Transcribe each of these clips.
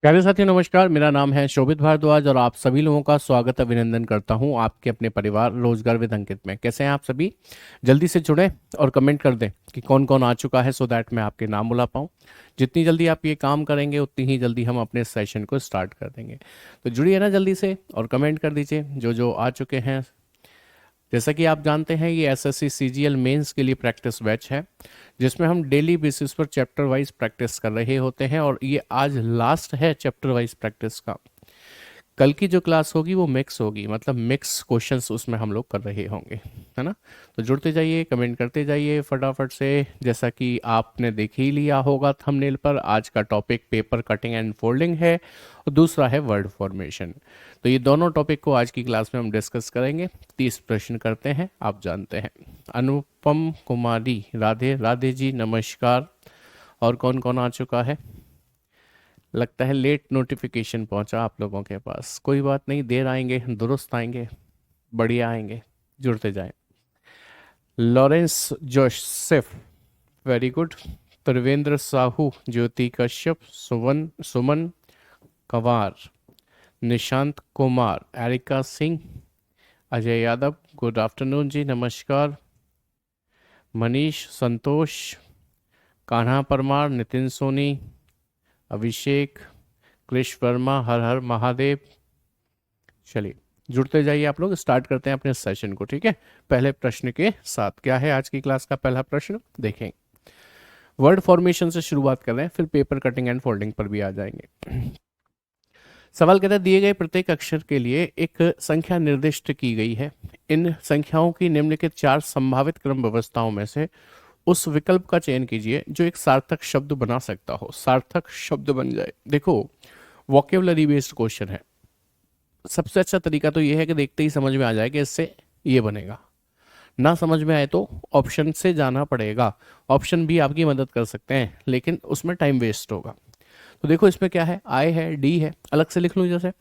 प्यारे साथियों नमस्कार। मेरा नाम है शोभित भारद्वाज और आप सभी लोगों का स्वागत अभिनंदन करता हूं आपके अपने परिवार रोजगार विद अंकित में। कैसे हैं आप सभी? जल्दी से जुड़ें और कमेंट कर दें कि कौन कौन आ चुका है, सो दैट मैं आपके नाम बुला पाऊं। जितनी जल्दी आप ये काम करेंगे उतनी ही जल्दी हम अपने सेशन को स्टार्ट कर देंगे। तो जुड़िए ना जल्दी से और कमेंट कर दीजिए जो जो आ चुके हैं। जैसा कि आप जानते हैं ये एसएससी सीजीएल मेंस के लिए प्रैक्टिस बैच है, जिसमें हम डेली बेसिस पर चैप्टर वाइज प्रैक्टिस कर रहे होते हैं और ये आज लास्ट है चैप्टर वाइज प्रैक्टिस का। कल की जो क्लास होगी वो मिक्स होगी, मतलब मिक्स क्वेश्चंस उसमें हम लोग कर रहे होंगे, है ना। तो जुड़ते जाइए, कमेंट करते जाइए फटाफट से। जैसा कि आपने देख ही लिया होगा थंबनेल पर, आज का topic paper cutting and folding है और दूसरा है वर्ड फॉर्मेशन। तो ये दोनों टॉपिक को आज की क्लास में हम डिस्कस करेंगे। 30 प्रश्न करते हैं, आप जानते हैं। अनुपम कुमारी, राधे राधे जी, नमस्कार। और कौन कौन आ चुका है? लगता है लेट नोटिफिकेशन पहुंचा आप लोगों के पास। कोई बात नहीं, देर आएंगे दुरुस्त आएंगे, बढ़िया आएंगे। जुड़ते जाएं। Lawrence Joseph, very good. Trivendra Sahu, Jyoti Kashyap, Suman Kanwar, Nishant Kumar, Erica Singh, Ajay Yadav, good afternoon जी, नमस्कार। मनीष, संतोष, कान्हा परमार, नितिन सोनी, अभिषेक, कृष वर्मा, हर हर महादेव। चलिए जुड़ते जाइए आप लोग, स्टार्ट करते हैं अपने सेशन को, ठीक है। पहले प्रश्न के साथ क्या है आज की क्लास का पहला प्रश्न देखें। वर्ड फॉर्मेशन से शुरुआत कर रहे हैं, फिर पेपर कटिंग एंड फोल्डिंग पर भी आ जाएंगे। सवाल कहता है दिए गए प्रत्येक अक्षर के लिए एक संख्या निर्दिष्ट की गई है। इन संख्याओं की निम्नलिखित 4 संभावित क्रम व्यवस्थाओं में से उस विकल्प का चयन कीजिए जो एक सार्थक शब्द बना सकता हो। सार्थक शब्द बन जाए, देखो वोकेबलरी बेस्ड क्वेश्चन है। सबसे अच्छा तरीका तो ये है कि देखते ही समझ में आ जाए कि इससे ये बनेगा। ना समझ में आए तो ऑप्शन से जाना पड़ेगा। ऑप्शन भी आपकी मदद कर सकते हैं लेकिन उसमें टाइम वेस्ट होगा। तो देखो इसमें क्या है, आई है, डी है, अलग से लिख लूँ जैसे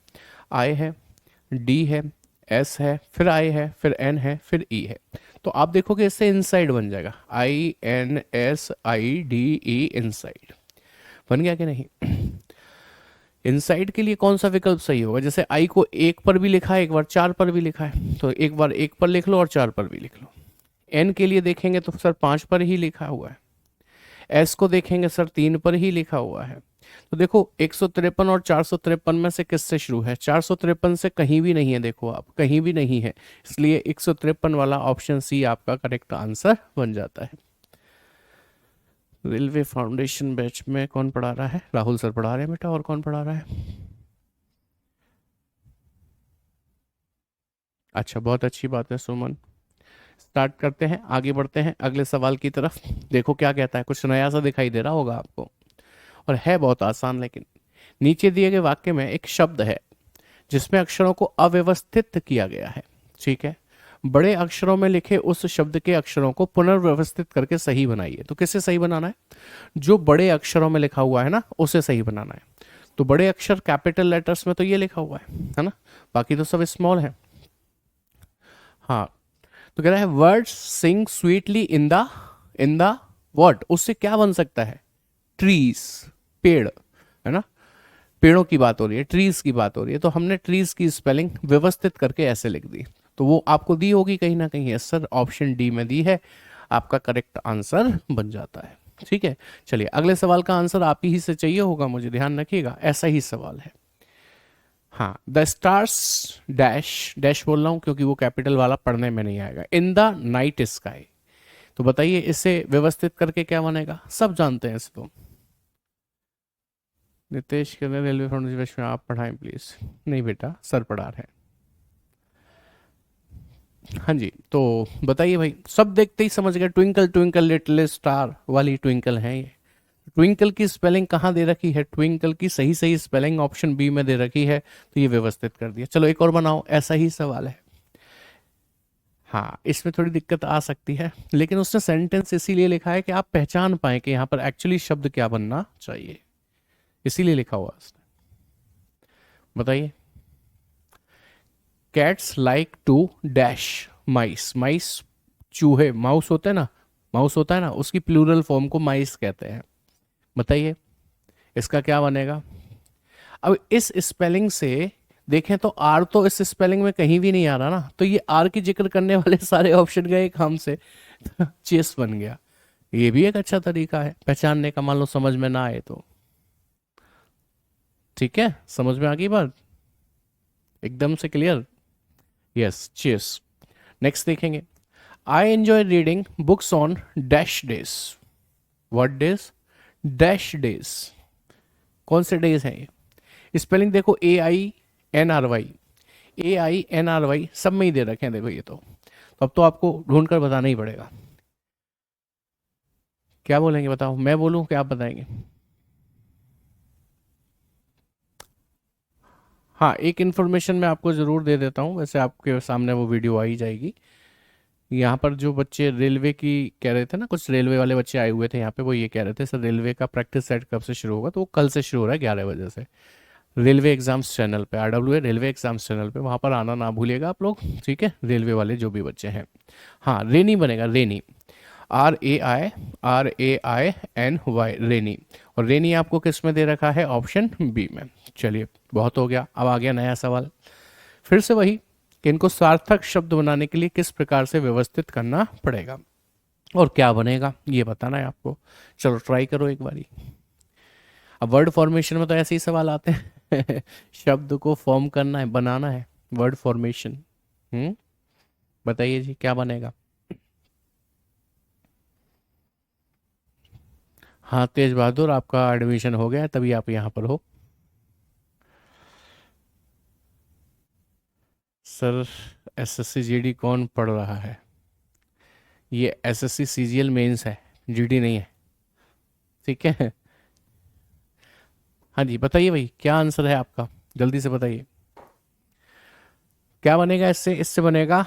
आई है, डी है, एस है, फिर आई है, फिर एन है, फिर ई है। तो आप देखोगे इससे इनसाइड बन जाएगा, I N S I D E, inside. बन गया कि नहीं? इनसाइड के लिए कौन सा विकल्प सही होगा? जैसे आई को एक पर भी लिखा है, एक बार 4 पर भी लिखा है, तो एक बार एक पर लिख लो और 4 पर भी लिख लो। एन के लिए देखेंगे तो सर 5 पर ही लिखा हुआ है। एस को देखेंगे सर 3 पर ही लिखा हुआ है। तो देखो 153 और 453 में से किससे शुरू है? 453 से कहीं भी नहीं है, देखो आप कहीं भी नहीं है, इसलिए 153 वाला ऑप्शन सी आपका करेक्ट आंसर बन जाता है। रेलवे फाउंडेशन बैच में कौन पढ़ा रहा है? राहुल सर पढ़ा रहे हैं बेटा, और कौन पढ़ा रहा है? अच्छा, बहुत अच्छी बात है सुमन। स्टार्ट करते हैं, आगे बढ़ते हैं अगले सवाल की तरफ। देखो क्या कहता है, कुछ नया सा दिखाई दे रहा होगा आपको और है बहुत आसान। लेकिन नीचे दिए गए वाक्य में एक शब्द है जिसमें अक्षरों को अव्यवस्थित किया गया है, ठीक है। बड़े अक्षरों में लिखे उस शब्द के अक्षरों को पुनर्व्यवस्थित करके सही बनाइए। तो किसे सही बनाना है? जो बड़े अक्षरों में लिखा हुआ है ना, उसे सही बनाना है। तो बड़े अक्षर कैपिटल लेटर्स में तो ये लिखा हुआ है ना, बाकी तो सब स्मॉल है। हाँ, तो कह रहा है words sing sweetly in the what, उससे क्या बन सकता है? ट्रीज, पेड़, है ना। पेड़ों की बात हो रही है, ट्रीज की बात हो रही है, तो हमने ट्रीज की स्पेलिंग व्यवस्थित करके ऐसे लिख दी। तो वो आपको दी होगी कहीं ना कहीं। यस सर, ऑप्शन डी में दी है, आपका करेक्ट आंसर बन जाता है, ठीक है। चलिए अगले सवाल का आंसर आप ही से चाहिए होगा, मुझे ध्यान रखिएगा, ऐसा ही सवाल है। हाँ, द स्टार्स डैश डैश बोल रहा हूँ क्योंकि वो कैपिटल वाला पढ़ने में नहीं आएगा, इन द नाइट स्काई। तो बताइए इससे व्यवस्थित करके क्या बनेगा? सब जानते हैं इसे तो। नितेश के लिए रेलवे फाउंडेशन में आप पढ़ाएं प्लीज। नहीं बेटा, सर पढ़ा रहे हैं। हाँ जी, तो बताइए भाई, सब देखते ही समझ गए, ट्विंकल ट्विंकल लिटिल स्टार वाली ट्विंकल है ये। ट्विंकल की स्पेलिंग कहाँ दे रखी है? ट्विंकल की सही सही स्पेलिंग ऑप्शन बी में दे रखी है, तो ये व्यवस्थित कर दिया। चलो एक और बनाओ, ऐसा ही सवाल है। हाँ, इसमें थोड़ी दिक्कत आ सकती है, लेकिन उसने सेंटेंस इसीलिए लिखा है कि आप पहचान पाए कि यहाँ पर एक्चुअली शब्द क्या बनना चाहिए, इसीलिए लिखा हुआ उसने। बताइए। कैट्स लाइक टू डैश माइस। माइस चूहे, माउस होते हैं ना, माउस होता है ना, उसकी प्लूरल फॉर्म को माइस कहते हैं। बताइए इसका क्या बनेगा? अब इस स्पेलिंग से देखें तो आर तो इस स्पेलिंग में कहीं भी नहीं आ रहा ना, तो ये आर की जिक्र करने वाले सारे ऑप्शन गए काम से। चेस बन गया। ये भी एक अच्छा तरीका है पहचानने का, मान लो समझ में ना आए तो। ठीक है, समझ में आ गई बात, एकदम से क्लियर। Yes, chess. नेक्स्ट देखेंगे। I enjoy reading books on dash days. What days? Dash days. कौन से डेज हैं ये? स्पेलिंग देखो, AINRY, AINRY सब में ही दे रखे हैं देखो ये तो अब तो आपको ढूंढ कर बताना ही पड़ेगा। क्या बोलेंगे बताओ, मैं बोलूं क्या आप बताएंगे? हाँ, एक इन्फॉर्मेशन मैं आपको ज़रूर दे देता हूँ, वैसे आपके सामने वो वीडियो आ ही जाएगी। यहाँ पर जो बच्चे रेलवे की कह रहे थे ना, कुछ रेलवे वाले बच्चे आए हुए थे यहाँ पे, वो ये कह रहे थे सर रेलवे का प्रैक्टिस सेट कब से शुरू होगा, तो वो कल से शुरू हो रहा है 11 बजे से। रेलवे एग्जाम्स चैनल पे, RWA रेलवे एग्जाम्स चैनल पे, वहाँ पर आना ना भूलिएगा आप लोग, ठीक है, रेलवे वाले जो भी बच्चे हैं। हाँ, रेनी बनेगा, रेनी, RAI, रेनी। और रेनी आपको किस में दे रखा है? ऑप्शन बी में। चलिए, बहुत हो गया, अब आ गया नया सवाल। फिर से वही कि इनको सार्थक शब्द बनाने के लिए किस प्रकार से व्यवस्थित करना पड़ेगा और क्या बनेगा ये बताना है आपको। चलो ट्राई करो एक बारी। अब वर्ड फॉर्मेशन में तो ऐसे ही सवाल आते हैं। शब्द को फॉर्म करना है, बनाना है, वर्ड फॉर्मेशन। बताइए जी क्या बनेगा? हाँ, तेज बहादुर, आपका एडमिशन हो गया तभी आप यहाँ पर हो। सर, SSC GD कौन पढ़ रहा है? ये SSC CGL मेंस है, GD नहीं है, ठीक है। हाँ जी, बताइए भाई क्या आंसर है आपका, जल्दी से बताइए। क्या बनेगा इससे? इससे बनेगा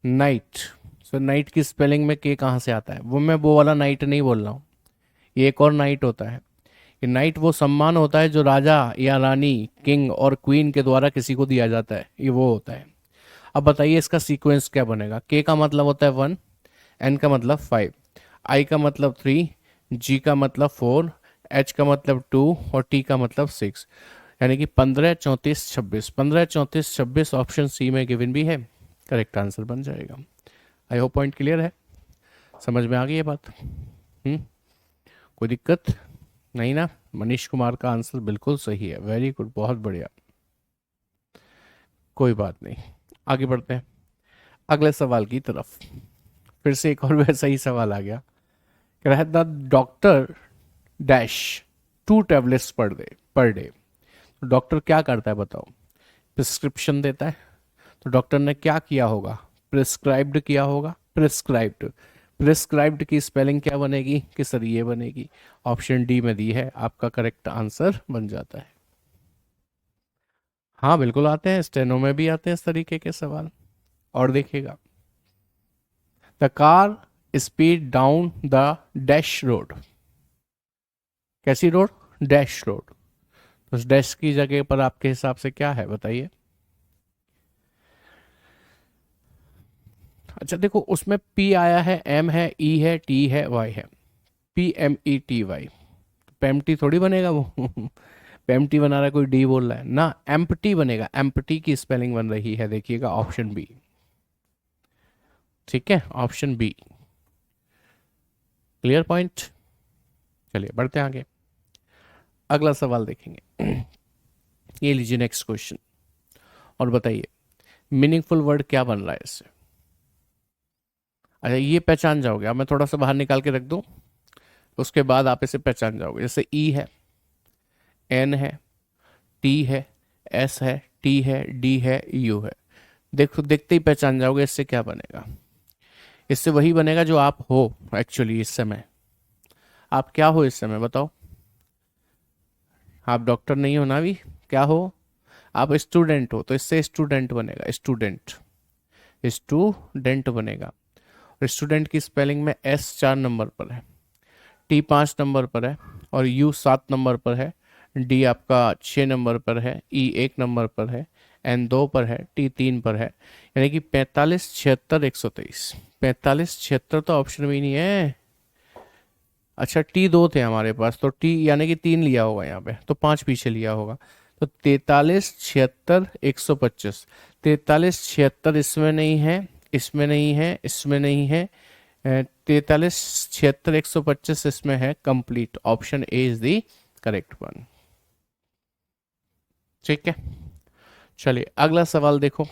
नाइट। सर नाइट की स्पेलिंग में के कहाँ से आता है? वो वाला नाइट नहीं बोल रहा हूँ, ये एक और नाइट होता है। ये नाइट वो सम्मान होता है जो राजा या रानी, किंग और क्वीन के द्वारा किसी को दिया जाता है, ये वो होता है। अब बताइए इसका सीक्वेंस क्या बनेगा? के का मतलब होता है 1, एन का मतलब 5, आई का मतलब 3, जी का मतलब 4, एच का मतलब 2 और टी का मतलब 6। यानी कि 15, 34, 26, 15, 34, 26 ऑप्शन सी में गिवन भी है, करेक्ट आंसर बन जाएगा। आई होप पॉइंट क्लियर है, समझ में आ गई ये बात? कोई दिक्कत नहीं ना? मनीष कुमार का आंसर बिल्कुल सही है, वेरी गुड, बहुत बढ़िया। कोई बात नहीं, आगे बढ़ते हैं अगले सवाल की तरफ। फिर से एक और वैसा ही सवाल आ गया। कह रहा है the doctor dash 2 tablets per day. तो डॉक्टर क्या करता है बताओ? प्रिस्क्रिप्शन देता है। तो डॉक्टर ने क्या किया होगा? प्रिस्क्राइब्ड किया होगा, प्रिस्क्राइब्ड। प्रिस्क्राइब्ड की स्पेलिंग क्या बनेगी कि सर ये बनेगी? ऑप्शन डी में दी है, आपका करेक्ट आंसर बन जाता है। हाँ बिल्कुल आते हैं, स्टेनो में भी आते हैं इस तरीके के सवाल। और देखिएगा, the car speed down the dash road. कैसी रोड? Dash road. तो उस डैश की जगह पर आपके हिसाब से क्या है बताइए? अच्छा देखो, उसमें पी आया है, एम है, ई है, टी है, वाई है। PMETY। पेम्प्टी थोड़ी बनेगा वो। पेम्प्टी बना रहा है कोई, डी बोल रहा है ना, एम्प्टी बनेगा। एम्प्टी की स्पेलिंग बन रही है, देखिएगा ऑप्शन बी। ठीक है, ऑप्शन बी। Clear point. चलिए बढ़ते हैं आगे, अगला सवाल देखेंगे। ये लीजिए नेक्स्ट क्वेश्चन, और बताइए मीनिंगफुल वर्ड क्या बन रहा है इससे। अच्छा ये पहचान जाओगे, अब मैं थोड़ा सा बाहर निकाल के रख दूं, उसके बाद आप इसे पहचान जाओगे। जैसे ई है, एन है, टी है, एस है, टी है, डी है, यू है। देखो देखते ही पहचान जाओगे इससे क्या बनेगा। इससे वही बनेगा जो आप हो एक्चुअली इस समय। आप क्या हो इस समय बताओ? आप डॉक्टर नहीं हो ना अभी, क्या हो? आप स्टूडेंट हो, तो इससे स्टूडेंट बनेगा, स्टूडेंट। स्टूडेंट बनेगा। और स्टूडेंट की स्पेलिंग में S 4 नंबर पर है, T 5 नंबर पर है, और U 7 नंबर पर है, D आपका 6 नंबर पर है, E 1 नंबर पर है, N 2 पर है, T 3 पर है। यानी कि 45, 76, 123। 45, 76 तो ऑप्शन में ही नहीं है। अच्छा टी दो थे हमारे पास, तो टी यानी कि तीन लिया होगा यहाँ पे, तो पाँच पीछे लिया होगा। तो 43, 76, 125। 43, 76 इसमें नहीं है, इसमें नहीं है, इसमें नहीं है। 43, 76, 125 इसमें है। Complete, option A is the correct one. ठीक है, चलिए अगला सवाल देखो,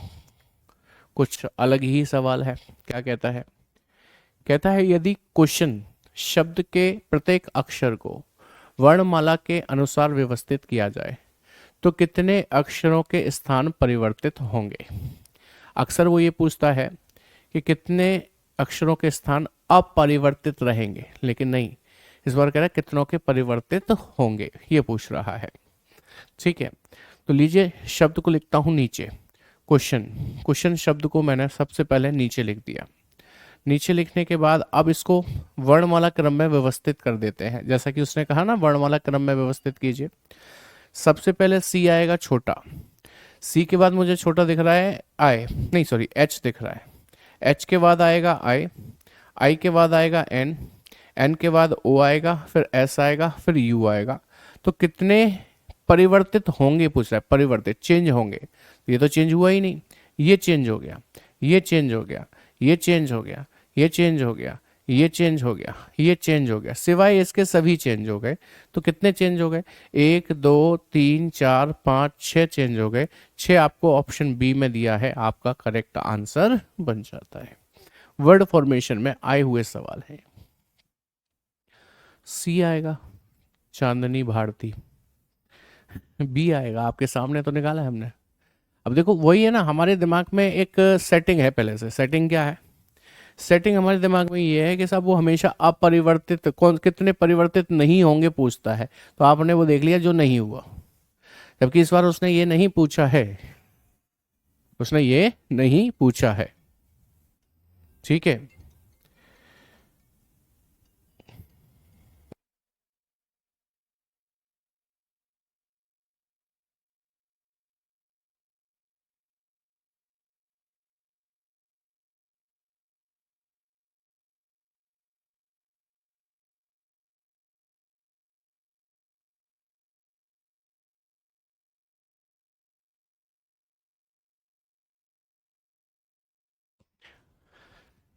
कुछ अलग ही सवाल है। क्या कहता है? कहता है यदि क्वेश्चन शब्द के प्रत्येक अक्षर को वर्णमाला के अनुसार व्यवस्थित किया जाए तो कितने अक्षरों के स्थान परिवर्तित होंगे। अक्सर वो ये पूछता है कि कितने अक्षरों के स्थान अपरिवर्तित रहेंगे, लेकिन नहीं, इस बार कह रहा है कितनों के परिवर्तित होंगे, ये पूछ रहा है। ठीक है, तो लीजिए शब्द को लिखता हूं नीचे। क्वेश्चन, क्वेश्चन शब्द को मैंने सबसे पहले नीचे लिख दिया। नीचे लिखने के बाद अब इसको वर्णमाला क्रम में व्यवस्थित कर देते हैं, जैसा कि उसने कहा ना वर्णमाला क्रम में व्यवस्थित कीजिए। सबसे पहले सी आएगा छोटा, सी के बाद मुझे छोटा दिख रहा है आई, नहीं सॉरी एच दिख रहा है। एच के बाद आएगा आई, आई के बाद आएगा एन, एन के बाद ओ आएगा, फिर एस आएगा, फिर यू आएगा। तो कितने परिवर्तित होंगे पूछ रहा है, परिवर्तित चेंज होंगे। ये तो चेंज हुआ ही नहीं, ये चेंज हो गया, ये चेंज हो गया, ये चेंज हो गया, ये चेंज हो गया, ये चेंज हो गया, ये चेंज हो गया, सिवाय इसके सभी चेंज हो गए। तो कितने चेंज हो गए? 1, 2, 3, 4, 5, 6 चेंज हो गए। 6 आपको ऑप्शन बी में दिया है, आपका करेक्ट आंसर बन जाता है। वर्ड फॉर्मेशन में आए हुए सवाल है। सी आएगा चांदनी भारती, बी आएगा आपके सामने तो निकाला है हमने। अब देखो वही है ना, हमारे दिमाग में एक सेटिंग है पहले से। सेटिंग क्या है? सेटिंग हमारे दिमाग में ये है कि साहब वो हमेशा अपरिवर्तित, कौन कितने परिवर्तित नहीं होंगे पूछता है। तो आपने वो देख लिया जो नहीं हुआ, जबकि इस बार उसने ये नहीं पूछा है, उसने ये नहीं पूछा है। ठीक है,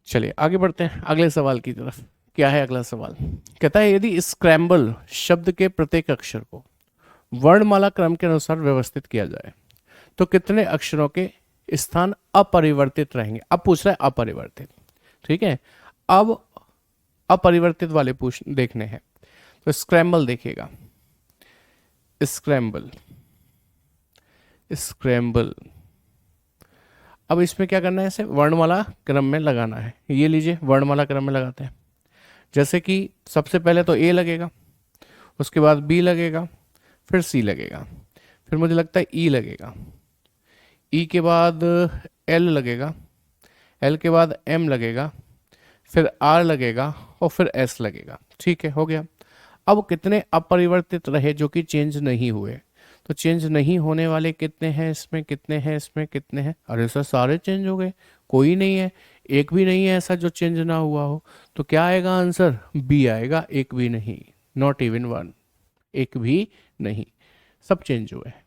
चलिए आगे बढ़ते हैं अगले सवाल की तरफ। क्या है अगला सवाल? कहता है यदि स्क्रैम्बल शब्द के प्रत्येक अक्षर को वर्णमाला क्रम के अनुसार व्यवस्थित किया जाए तो कितने अक्षरों के स्थान अपरिवर्तित रहेंगे। अब पूछ रहा है अपरिवर्तित, ठीक है। अब अपरिवर्तित वाले पूछ देखने हैं, तो स्क्रैम्बल देखिएगा, स्क्रैम्बल, स्क्रैम्बल। अब इसमें क्या करना है, इसे वर्णमाला क्रम में लगाना है। ये लीजिए वर्णमाला क्रम में लगाते हैं। जैसे कि सबसे पहले तो ए लगेगा, उसके बाद बी लगेगा, फिर सी लगेगा, फिर मुझे लगता है ई लगेगा, ई के बाद एल लगेगा, एल के बाद एम लगेगा, फिर आर लगेगा और फिर एस लगेगा। ठीक है, हो गया। अब कितने अपरिवर्तित रहे जो कि चेंज नहीं हुए? तो चेंज नहीं होने वाले कितने हैं इसमें, कितने हैं इसमें, कितने हैं? अरे सर सारे चेंज हो गए, कोई नहीं है, एक भी नहीं है ऐसा जो चेंज ना हुआ हो। तो क्या आएगा आंसर? बी आएगा, एक भी नहीं, नॉट इवन वन, एक भी नहीं, सब चेंज हुए हैं।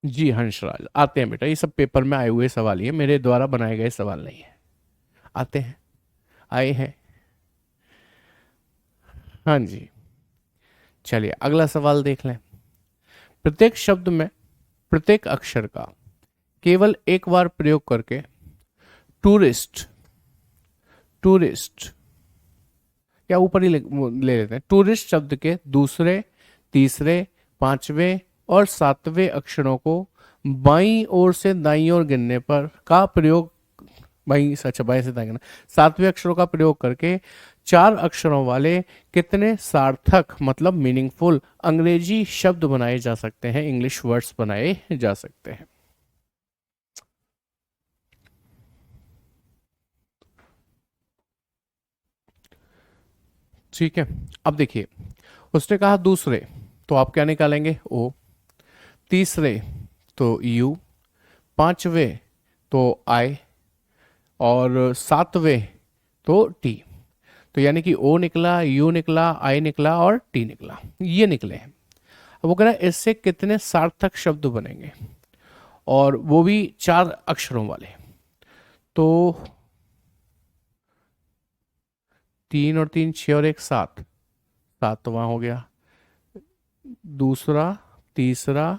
जी हंसराज, आते हैं बेटा, ये सब पेपर में आए हुए सवाल, ये मेरे द्वारा बनाए गए सवाल नहीं है, आते हैं, आए हैं। हाँ जी, चलिए अगला सवाल देख लें। प्रत्येक शब्द में प्रत्येक अक्षर का केवल एक बार प्रयोग करके टूरिस्ट, टूरिस्ट या ऊपर ही ले लेते हैं, टूरिस्ट शब्द के दूसरे, तीसरे, पांचवें और सातवें अक्षरों को बाईं ओर से दाईं ओर गिनने पर का प्रयोग, बाईं अच्छा बाईं से दाईं गिनना, सातवें अक्षरों का प्रयोग करके चार अक्षरों वाले कितने सार्थक मतलब मीनिंगफुल अंग्रेजी शब्द बनाए जा सकते हैं, इंग्लिश वर्ड्स बनाए जा सकते हैं। ठीक है, अब देखिए उसने कहा दूसरे, तो आप क्या निकालेंगे? ओ। तीसरे तो यू, पांचवें तो आई और सातवें तो टी। तो यानी कि ओ निकला, यू निकला, आई निकला और टी निकला, ये निकले हैं। अब वो कह रहा है इससे कितने सार्थक शब्द बनेंगे, और वो भी 4 अक्षरों वाले। तो 3 और 3 6 और 1 7, सातवां हो गया, दूसरा, तीसरा,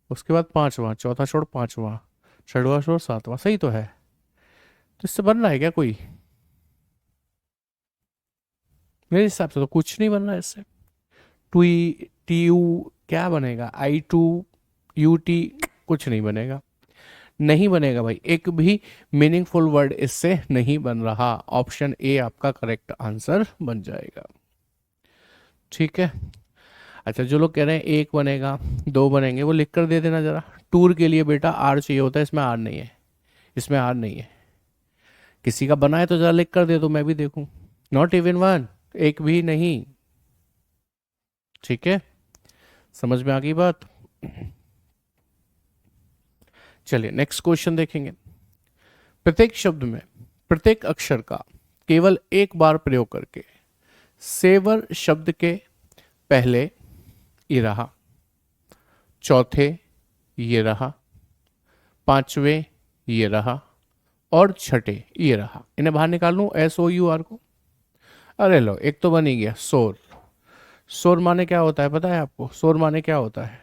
उसके बाद पांचवा, चौथा छोड़ पांचवा, छठवां छोड़ सातवां, सही तो है। तो इससे बन रहा है क्या कोई? मेरे हिसाब से तो कुछ नहीं बन रहा है इससे। टू, टी यू क्या बनेगा, आई टू यू टी, कुछ नहीं बनेगा, नहीं बनेगा भाई, एक भी मीनिंगफुल वर्ड इससे नहीं बन रहा। ऑप्शन ए आपका करेक्ट आंसर बन जाएगा। ठीक है। अच्छा, जो लोग कह रहे हैं एक बनेगा, दो बनेंगे, वो लिख कर दे देना जरा। टूर के लिए बेटा आर चाहिए होता है, इसमें आर नहीं है, इसमें आर नहीं है। किसी का बना है तो जरा लिख कर दे दो, मैं भी देखूं। नॉट इवन वन, एक भी नहीं। ठीक है, समझ में आ गई बात। चलिए नेक्स्ट क्वेश्चन देखेंगे। प्रत्येक शब्द में प्रत्येक अक्षर का केवल एक बार प्रयोग करके सेवर शब्द के पहले ये रहा, चौथे ये रहा, पांचवे ये रहा और छठे ये रहा। इन्हें बाहर निकाल लूं, SOUR को। अरे लो, एक तो बन ही गया, शोर। शोर माने क्या होता है पता है आपको? शोर माने क्या होता है?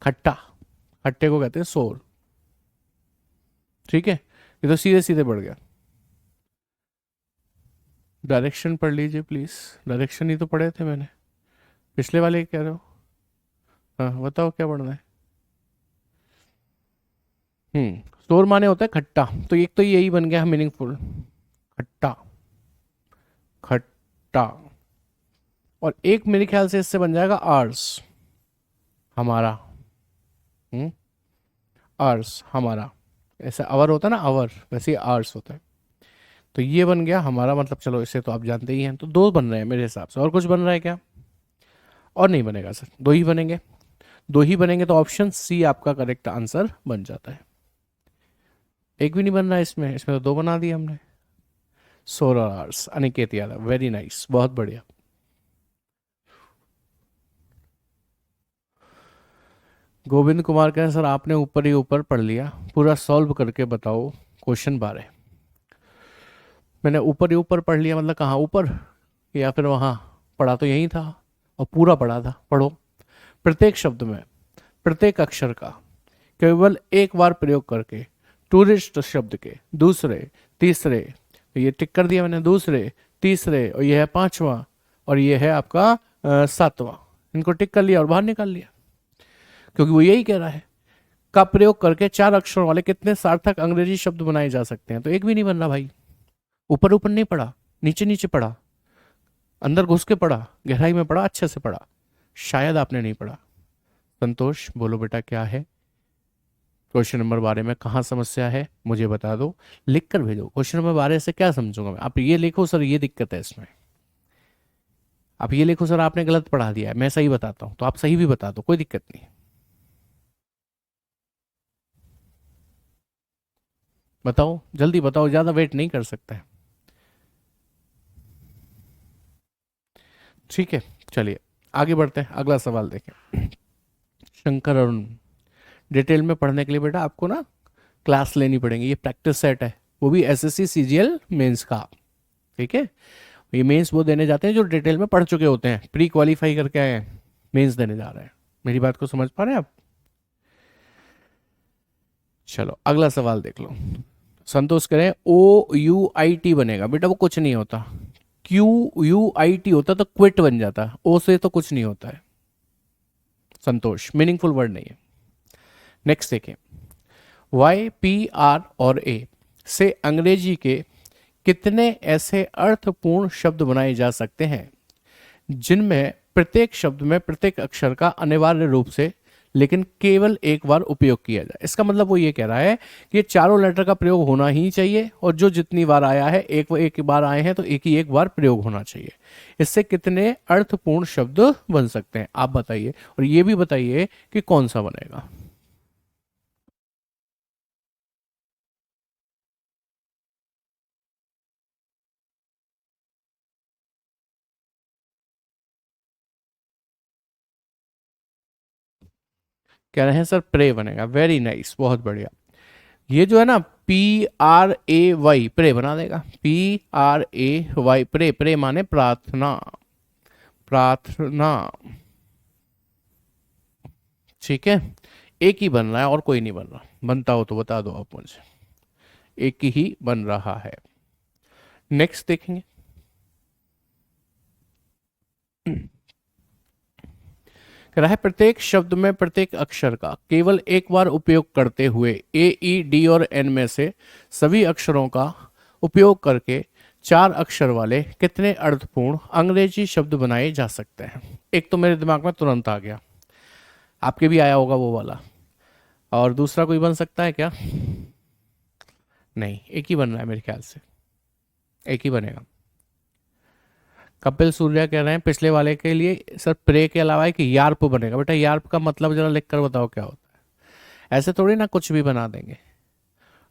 खट्टा, खट्टे को कहते हैं शोर। ठीक है, ये तो सीधे सीधे बढ़ गया। डायरेक्शन पढ़ लीजिए प्लीज, डायरेक्शन ही तो पढ़े थे मैंने, पिछले वाले कह रहे हो। हाँ बताओ क्या पढ़ना है। शोर माने होता है खट्टा, तो एक तो यही बन गया मीनिंगफुल, खट्टा, खट्टा। और एक मेरे ख्याल से इससे बन जाएगा आर्स, हमारा। हम्म आर्स, हमारा। ऐसा अवर होता है ना, अवर, वैसे ही आर्स होता है। तो ये बन गया हमारा, मतलब चलो इसे तो आप जानते ही हैं। तो दो बन रहे हैं मेरे हिसाब से, और कुछ बन रहा है क्या? और नहीं बनेगा सर, दो ही बनेंगे। दो ही बनेंगे तो ऑप्शन सी आपका करेक्ट आंसर बन जाता है। एक भी नहीं बन रहा है इसमें, इसमें तो दो बना दिए हमने। Solar hours, Aniket Yadav, very nice, बहुत बढ़िया। गोविंद कुमार कहें सर आपने ऊपर ही ऊपर पढ़ लिया, पूरा सॉल्व करके बताओ क्वेश्चन 12। मैंने ऊपर ही ऊपर पढ़ लिया मतलब कहाँ ऊपर, या फिर वहाँ? पढ़ा तो यही था, और पूरा पढ़ा था। पढ़ो। प्रत्येक शब्द में प्रत्येक अक्षर का केवल एक बार प्रयोग करके टूरिस्ट शब्द के दूसरे, तीसरे, तो ये टिक कर दिया मैंने, दूसरे, तीसरे, और ये है पांचवा, और ये है आपका सातवां। इनको टिक कर लिया और बाहर निकाल लिया, क्योंकि वो यही कह रहा है का प्रयोग करके 4 अक्षरों वाले कितने सार्थक अंग्रेजी शब्द बनाए जा सकते हैं। तो एक भी नहीं बन रहा भाई। ऊपर ऊपर नहीं पढ़ा, नीचे नीचे पढ़ा, अंदर घुस के पढ़ा, गहराई में पढ़ा, अच्छे से पढ़ा। शायद आपने नहीं पढ़ा। संतोष बोलो बेटा क्या है क्वेश्चन नंबर 12 में, कहाँ समस्या है मुझे बता दो, लिख कर भेजो। क्वेश्चन नंबर 12 से क्या समझूंगा मैं? आप ये लिखो सर ये दिक्कत है इसमें, आप ये लिखो सर आपने गलत पढ़ा दिया है, मैं सही बताता हूं, तो आप सही भी बता दो, कोई दिक्कत नहीं। बताओ जल्दी बताओ, ज्यादा वेट नहीं कर सकते। ठीक है, चलिए आगे बढ़ते हैं, अगला सवाल देखें। शंकर अरुण, डिटेल में पढ़ने के लिए बेटा आपको ना क्लास लेनी पड़ेगी, ये प्रैक्टिस सेट है, वो भी SSC CGL मेंस का। ठीक है, ये मेंस वो देने जाते हैं जो डिटेल में पढ़ चुके होते हैं, प्री क्वालिफाई करके आए हैं, मेंस देने जा रहे हैं। मेरी बात को समझ पा रहे हैं आप? चलो अगला सवाल देख लो। संतोष करें OUIT बनेगा बेटा, वो कुछ नहीं होता। QUIT होता तो क्विट बन जाता, ओ से तो कुछ नहीं होता है। संतोष मीनिंगफुल वर्ड नहीं है। नेक्स्ट देखें। YPR और A से अंग्रेजी के कितने ऐसे अर्थपूर्ण शब्द बनाए जा सकते हैं जिनमें प्रत्येक शब्द में प्रत्येक अक्षर का अनिवार्य रूप से लेकिन केवल एक बार उपयोग किया जाए? इसका मतलब वो ये कह रहा है कि ये चारों लेटर का प्रयोग होना ही चाहिए, और जो जितनी बार आया है, एक एक बार आए हैं तो एक ही एक बार प्रयोग होना चाहिए। इससे कितने अर्थपूर्ण शब्द बन सकते हैं आप बताइए, और ये भी बताइए कि कौन सा बनेगा। कह रहे हैं सर प्रे बनेगा, वेरी नाइस, बहुत बढ़िया। ये जो है ना PRAY, प्रे बना देगा, PRAY, प्रे, प्रे माने प्रार्थना, प्रार्थना, ठीक है। एक ही बन रहा है और कोई नहीं बन रहा, बनता हो तो बता दो आप मुझे, एक ही बन रहा है। नेक्स्ट देखेंगे। कह रहा है प्रत्येक शब्द में प्रत्येक अक्षर का केवल एक बार उपयोग करते हुए AE, D और N में से सभी अक्षरों का उपयोग करके चार अक्षर वाले कितने अर्थपूर्ण अंग्रेजी शब्द बनाए जा सकते हैं। एक तो मेरे दिमाग में तुरंत आ गया, आपके भी आया होगा वो वाला, और दूसरा कोई बन सकता है क्या? नहीं, एक ही बन रहा है मेरे ख्याल से, एक ही बनेगा। कपिल सूर्या कह रहे हैं पिछले वाले के लिए सर प्रे के अलावा एक यार्प बनेगा। बेटा यार्प का मतलब जरा लिख कर बताओ क्या होता है, ऐसे थोड़ी ना कुछ भी बना देंगे।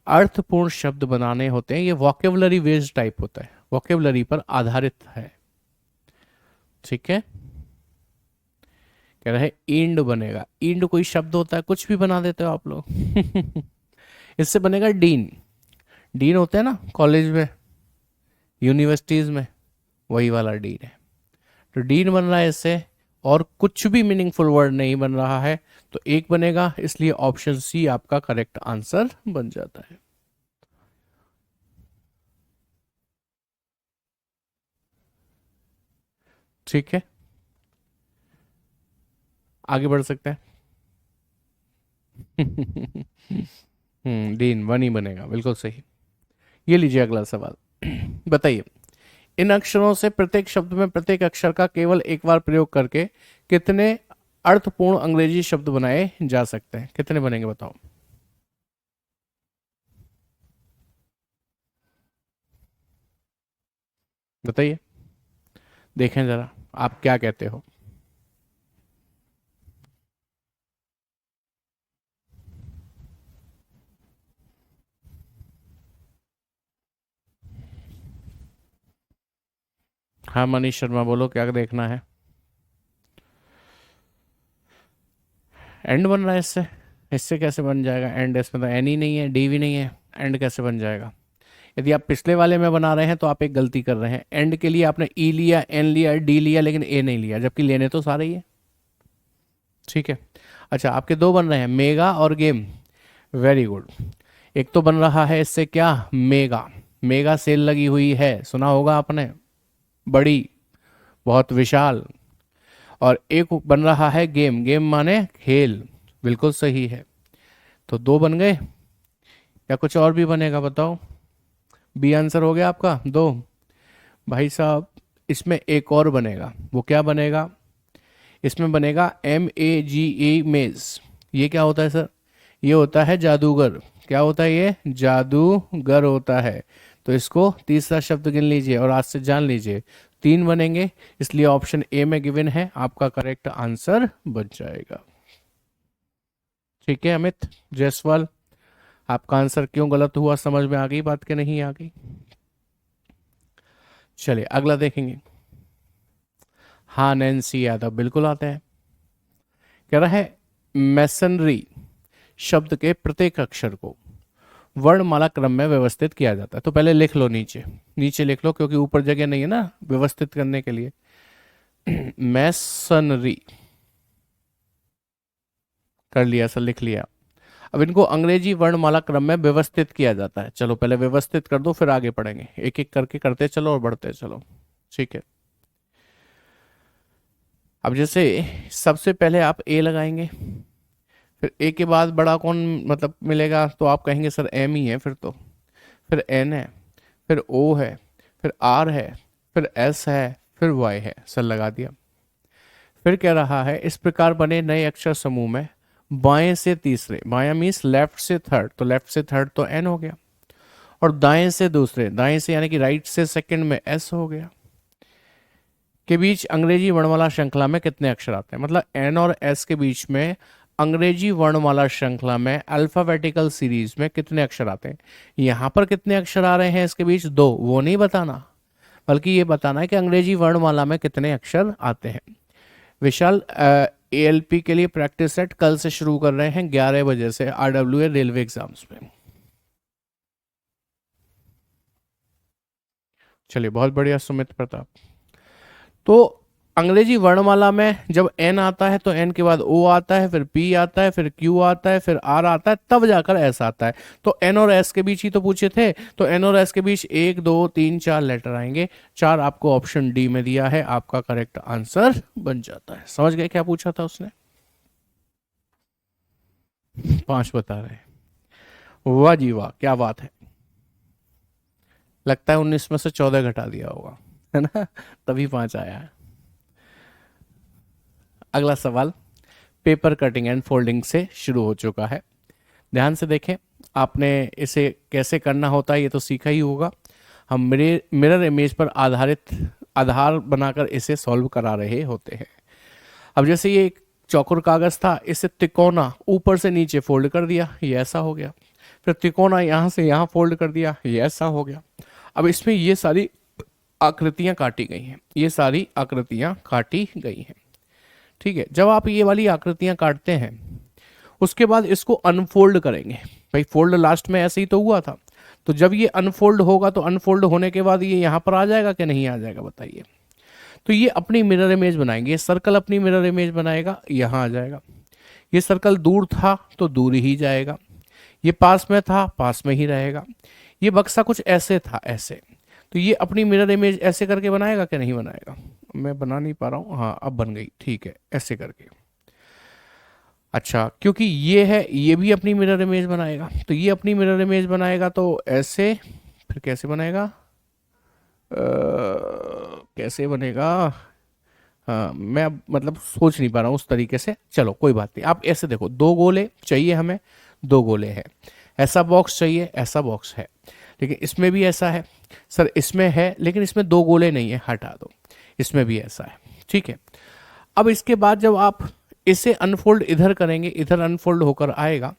अर्थपूर्ण शब्द बनाने होते हैं, ये वॉकेबुलरी बेस्ड टाइप होता है, वॉकेबुलरी पर आधारित है, ठीक है। कह रहे हैं इंड बनेगा, इंड कोई शब्द होता है, कुछ भी बना देते हो आप लोग। इससे बनेगा डीन, डीन होते हैं ना कॉलेज में, यूनिवर्सिटीज में, वही वाला डीन है। तो डीन बन रहा है इससे, और कुछ भी मीनिंगफुल वर्ड नहीं बन रहा है, तो एक बनेगा, इसलिए ऑप्शन सी आपका करेक्ट आंसर बन जाता है। ठीक है, आगे बढ़ सकते हैं। डीन वन ही बनेगा, बिल्कुल सही। ये लीजिए अगला सवाल। बताइए इन अक्षरों से प्रत्येक शब्द में प्रत्येक अक्षर का केवल एक बार प्रयोग करके कितने अर्थपूर्ण अंग्रेजी शब्द बनाए जा सकते हैं, कितने बनेंगे बताओ। बताइए, देखें जरा आप क्या कहते हो। हाँ मनीष शर्मा बोलो, क्या देखना है। एंड बन रहा है इससे, इससे कैसे बन जाएगा एंड, इसमें तो एन ही नहीं है, डी भी नहीं है, एंड कैसे बन जाएगा। यदि आप पिछले वाले में बना रहे हैं तो आप एक गलती कर रहे हैं, एंड के लिए आपने ई लिया, एन लिया, डी लिया, लेकिन ए नहीं लिया, जबकि लेने तो सारे ही है, ठीक है। अच्छा आपके दो बन रहे हैं, मेगा और गेम, वेरी गुड। एक तो बन रहा है इससे क्या, मेगा, मेगा सेल लगी हुई है, सुना होगा आपने, बड़ी, बहुत विशाल। और एक बन रहा है गेम, गेम माने खेल, बिल्कुल सही है। तो दो बन गए, या कुछ और भी बनेगा बताओ। बी आंसर हो गया आपका दो। भाई साहब इसमें एक और बनेगा, वो क्या बनेगा, इसमें बनेगा MEGA, मेज। ये क्या होता है सर, ये होता है जादूगर। क्या होता है ये, जादूगर होता है। तो इसको तीसरा शब्द गिन लीजिए और आज से जान लीजिए, तीन बनेंगे, इसलिए ऑप्शन ए में गिवन है, आपका करेक्ट आंसर बन जाएगा। ठीक है अमित जायसवाल, आपका आंसर क्यों गलत हुआ समझ में आ गई बात के नहीं आ गई। चलिए अगला देखेंगे। हाँ नैन्सी यादव बिल्कुल आते हैं। कह रहा है मैसनरी शब्द के प्रत्येक अक्षर को वर्णमाला क्रम में व्यवस्थित किया जाता है। तो पहले लिख लो, नीचे नीचे लिख लो, क्योंकि ऊपर जगह नहीं है ना व्यवस्थित करने के लिए। मैसनरी कर लिया सर, लिख लिया। अब इनको अंग्रेजी वर्णमाला क्रम में व्यवस्थित किया जाता है। चलो पहले व्यवस्थित कर दो, फिर आगे पढ़ेंगे, एक एक करके करते चलो और बढ़ते चलो, ठीक है। अब जैसे सबसे पहले आप ए लगाएंगे, फिर ए के बाद बड़ा कौन मतलब मिलेगा, तो आप कहेंगे सर एम ही है, फिर एन है, फिर ओ है, फिर आर है, फिर एस है, फिर वाई है, सर लगा दिया। फिर कह रहा है इस प्रकार बने नए अक्षर समूह में बाएं से तीसरे, बायां मीन्स लेफ्ट से थर्ड, तो लेफ्ट से थर्ड तो एन हो गया, और दाएं से दूसरे, दाएं से यानी कि राइट से सेकंड में एस हो गया, के बीच अंग्रेजी वर्णमाला श्रृंखला में कितने अक्षर आते हैं। मतलब एन और एस के बीच में अंग्रेजी वर्णमाला श्रृंखला में अल्फाबेटिकल सीरीज में कितने अक्षर आते हैं। यहां पर कितने अक्षर आ रहे हैं इसके बीच, दो, वो नहीं बताना, बल्कि ये बताना है कि अंग्रेजी वर्णमाला में कितने अक्षर आते हैं। विशाल एएलपी के लिए प्रैक्टिस सेट कल से शुरू कर रहे हैं 11 बजे से आरडब्ल्यूए रेलवे एग्जाम्स में। चलिए बहुत बढ़िया सुमित प्रताप। तो अंग्रेजी वर्णमाला में जब एन आता है तो एन के बाद ओ आता है, फिर पी आता है, फिर क्यू आता है, फिर आर आता है, तब जाकर एस आता है। तो एन और एस के बीच ही तो पूछे थे, तो एन और एस के बीच 1 2 3 4 लेटर आएंगे। 4 आपको ऑप्शन डी में दिया है, आपका करेक्ट आंसर बन जाता है। समझ गए क्या पूछा था उसने? 5 बता रहे हैं। वाह जी वाह, क्या बात है। लगता है 19 में से 14 घटा दिया होगा, है ना, तभी 5 आया है। अगला सवाल पेपर कटिंग एंड फोल्डिंग से शुरू हो चुका है। ध्यान से देखें, आपने इसे कैसे करना होता है ये तो सीखा ही होगा। हम मिरर इमेज पर आधार बनाकर इसे सॉल्व करा रहे होते हैं। अब जैसे ये एक चौकोर कागज था, इसे तिकोना ऊपर से नीचे फोल्ड कर दिया, ये ऐसा हो गया। फिर तिकोना यहाँ से यहाँ फोल्ड कर दिया, ये ऐसा हो गया। अब इसमें ये सारी आकृतियां काटी गई हैं, ये सारी आकृतियां काटी गई हैं। ठीक है, जब आप ये वाली आकृतियां काटते हैं उसके बाद इसको अनफोल्ड करेंगे। भाई फोल्ड लास्ट में ऐसे ही तो हुआ था, तो जब ये अनफोल्ड होगा तो अनफोल्ड होने के बाद ये यहाँ पर आ जाएगा कि नहीं आ जाएगा बताइए। तो ये अपनी मिरर इमेज बनाएंगे। ये सर्कल अपनी मिरर इमेज बनाएगा, यहाँ आ जाएगा। ये सर्कल दूर था तो दूर ही जाएगा, ये पास में था पास में ही रहेगा। ये बक्सा कुछ ऐसे था, ऐसे, तो ये अपनी मिरर इमेज ऐसे करके बनाएगा कि नहीं बनाएगा? मैं बना नहीं पा रहा हूँ, हाँ अब बन गई, ठीक है, ऐसे करके। अच्छा, क्योंकि ये है, ये भी अपनी मिरर इमेज बनाएगा, तो ये अपनी मिरर इमेज बनाएगा तो ऐसे। फिर कैसे बनेगा? कैसे बनेगा? हाँ मैं अब मतलब सोच नहीं पा रहा हूँ उस तरीके से। चलो कोई बात नहीं, आप ऐसे देखो, 2 गोले चाहिए हमें, 2 गोले हैं। ऐसा बॉक्स चाहिए, ऐसा बॉक्स है, लेकिन इसमें भी ऐसा है। सर इसमें है लेकिन इसमें 2 गोले नहीं है, हटा दो। इसमें भी ऐसा है, ठीक है। अब इसके बाद जब आप इसे अनफोल्ड इधर करेंगे, इधर अनफोल्ड होकर आएगा,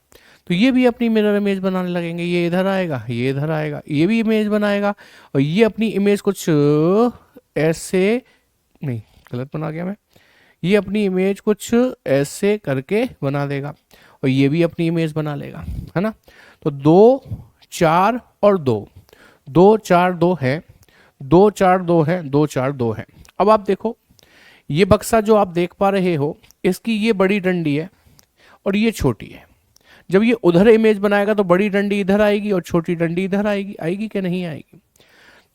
तो ये भी अपनी मिरर इमेज बनाने लगेंगे। ये इधर आएगा, ये इधर आएगा, ये भी इमेज बनाएगा, और ये अपनी इमेज कुछ ऐसे, नहीं गलत बना गया मैं, ये अपनी इमेज कुछ ऐसे करके बना देगा, और ये भी अपनी इमेज बना लेगा, है ना। तो 2 4 और 2, 2 4 2 है, 2 4 2 है, 2 4 2 है। अब आप देखो, ये बक्सा जो आप देख पा रहे हो, इसकी ये बड़ी डंडी है और ये छोटी है। जब ये उधर इमेज बनाएगा तो बड़ी डंडी इधर आएगी और छोटी डंडी इधर आएगी, आएगी कि नहीं आएगी?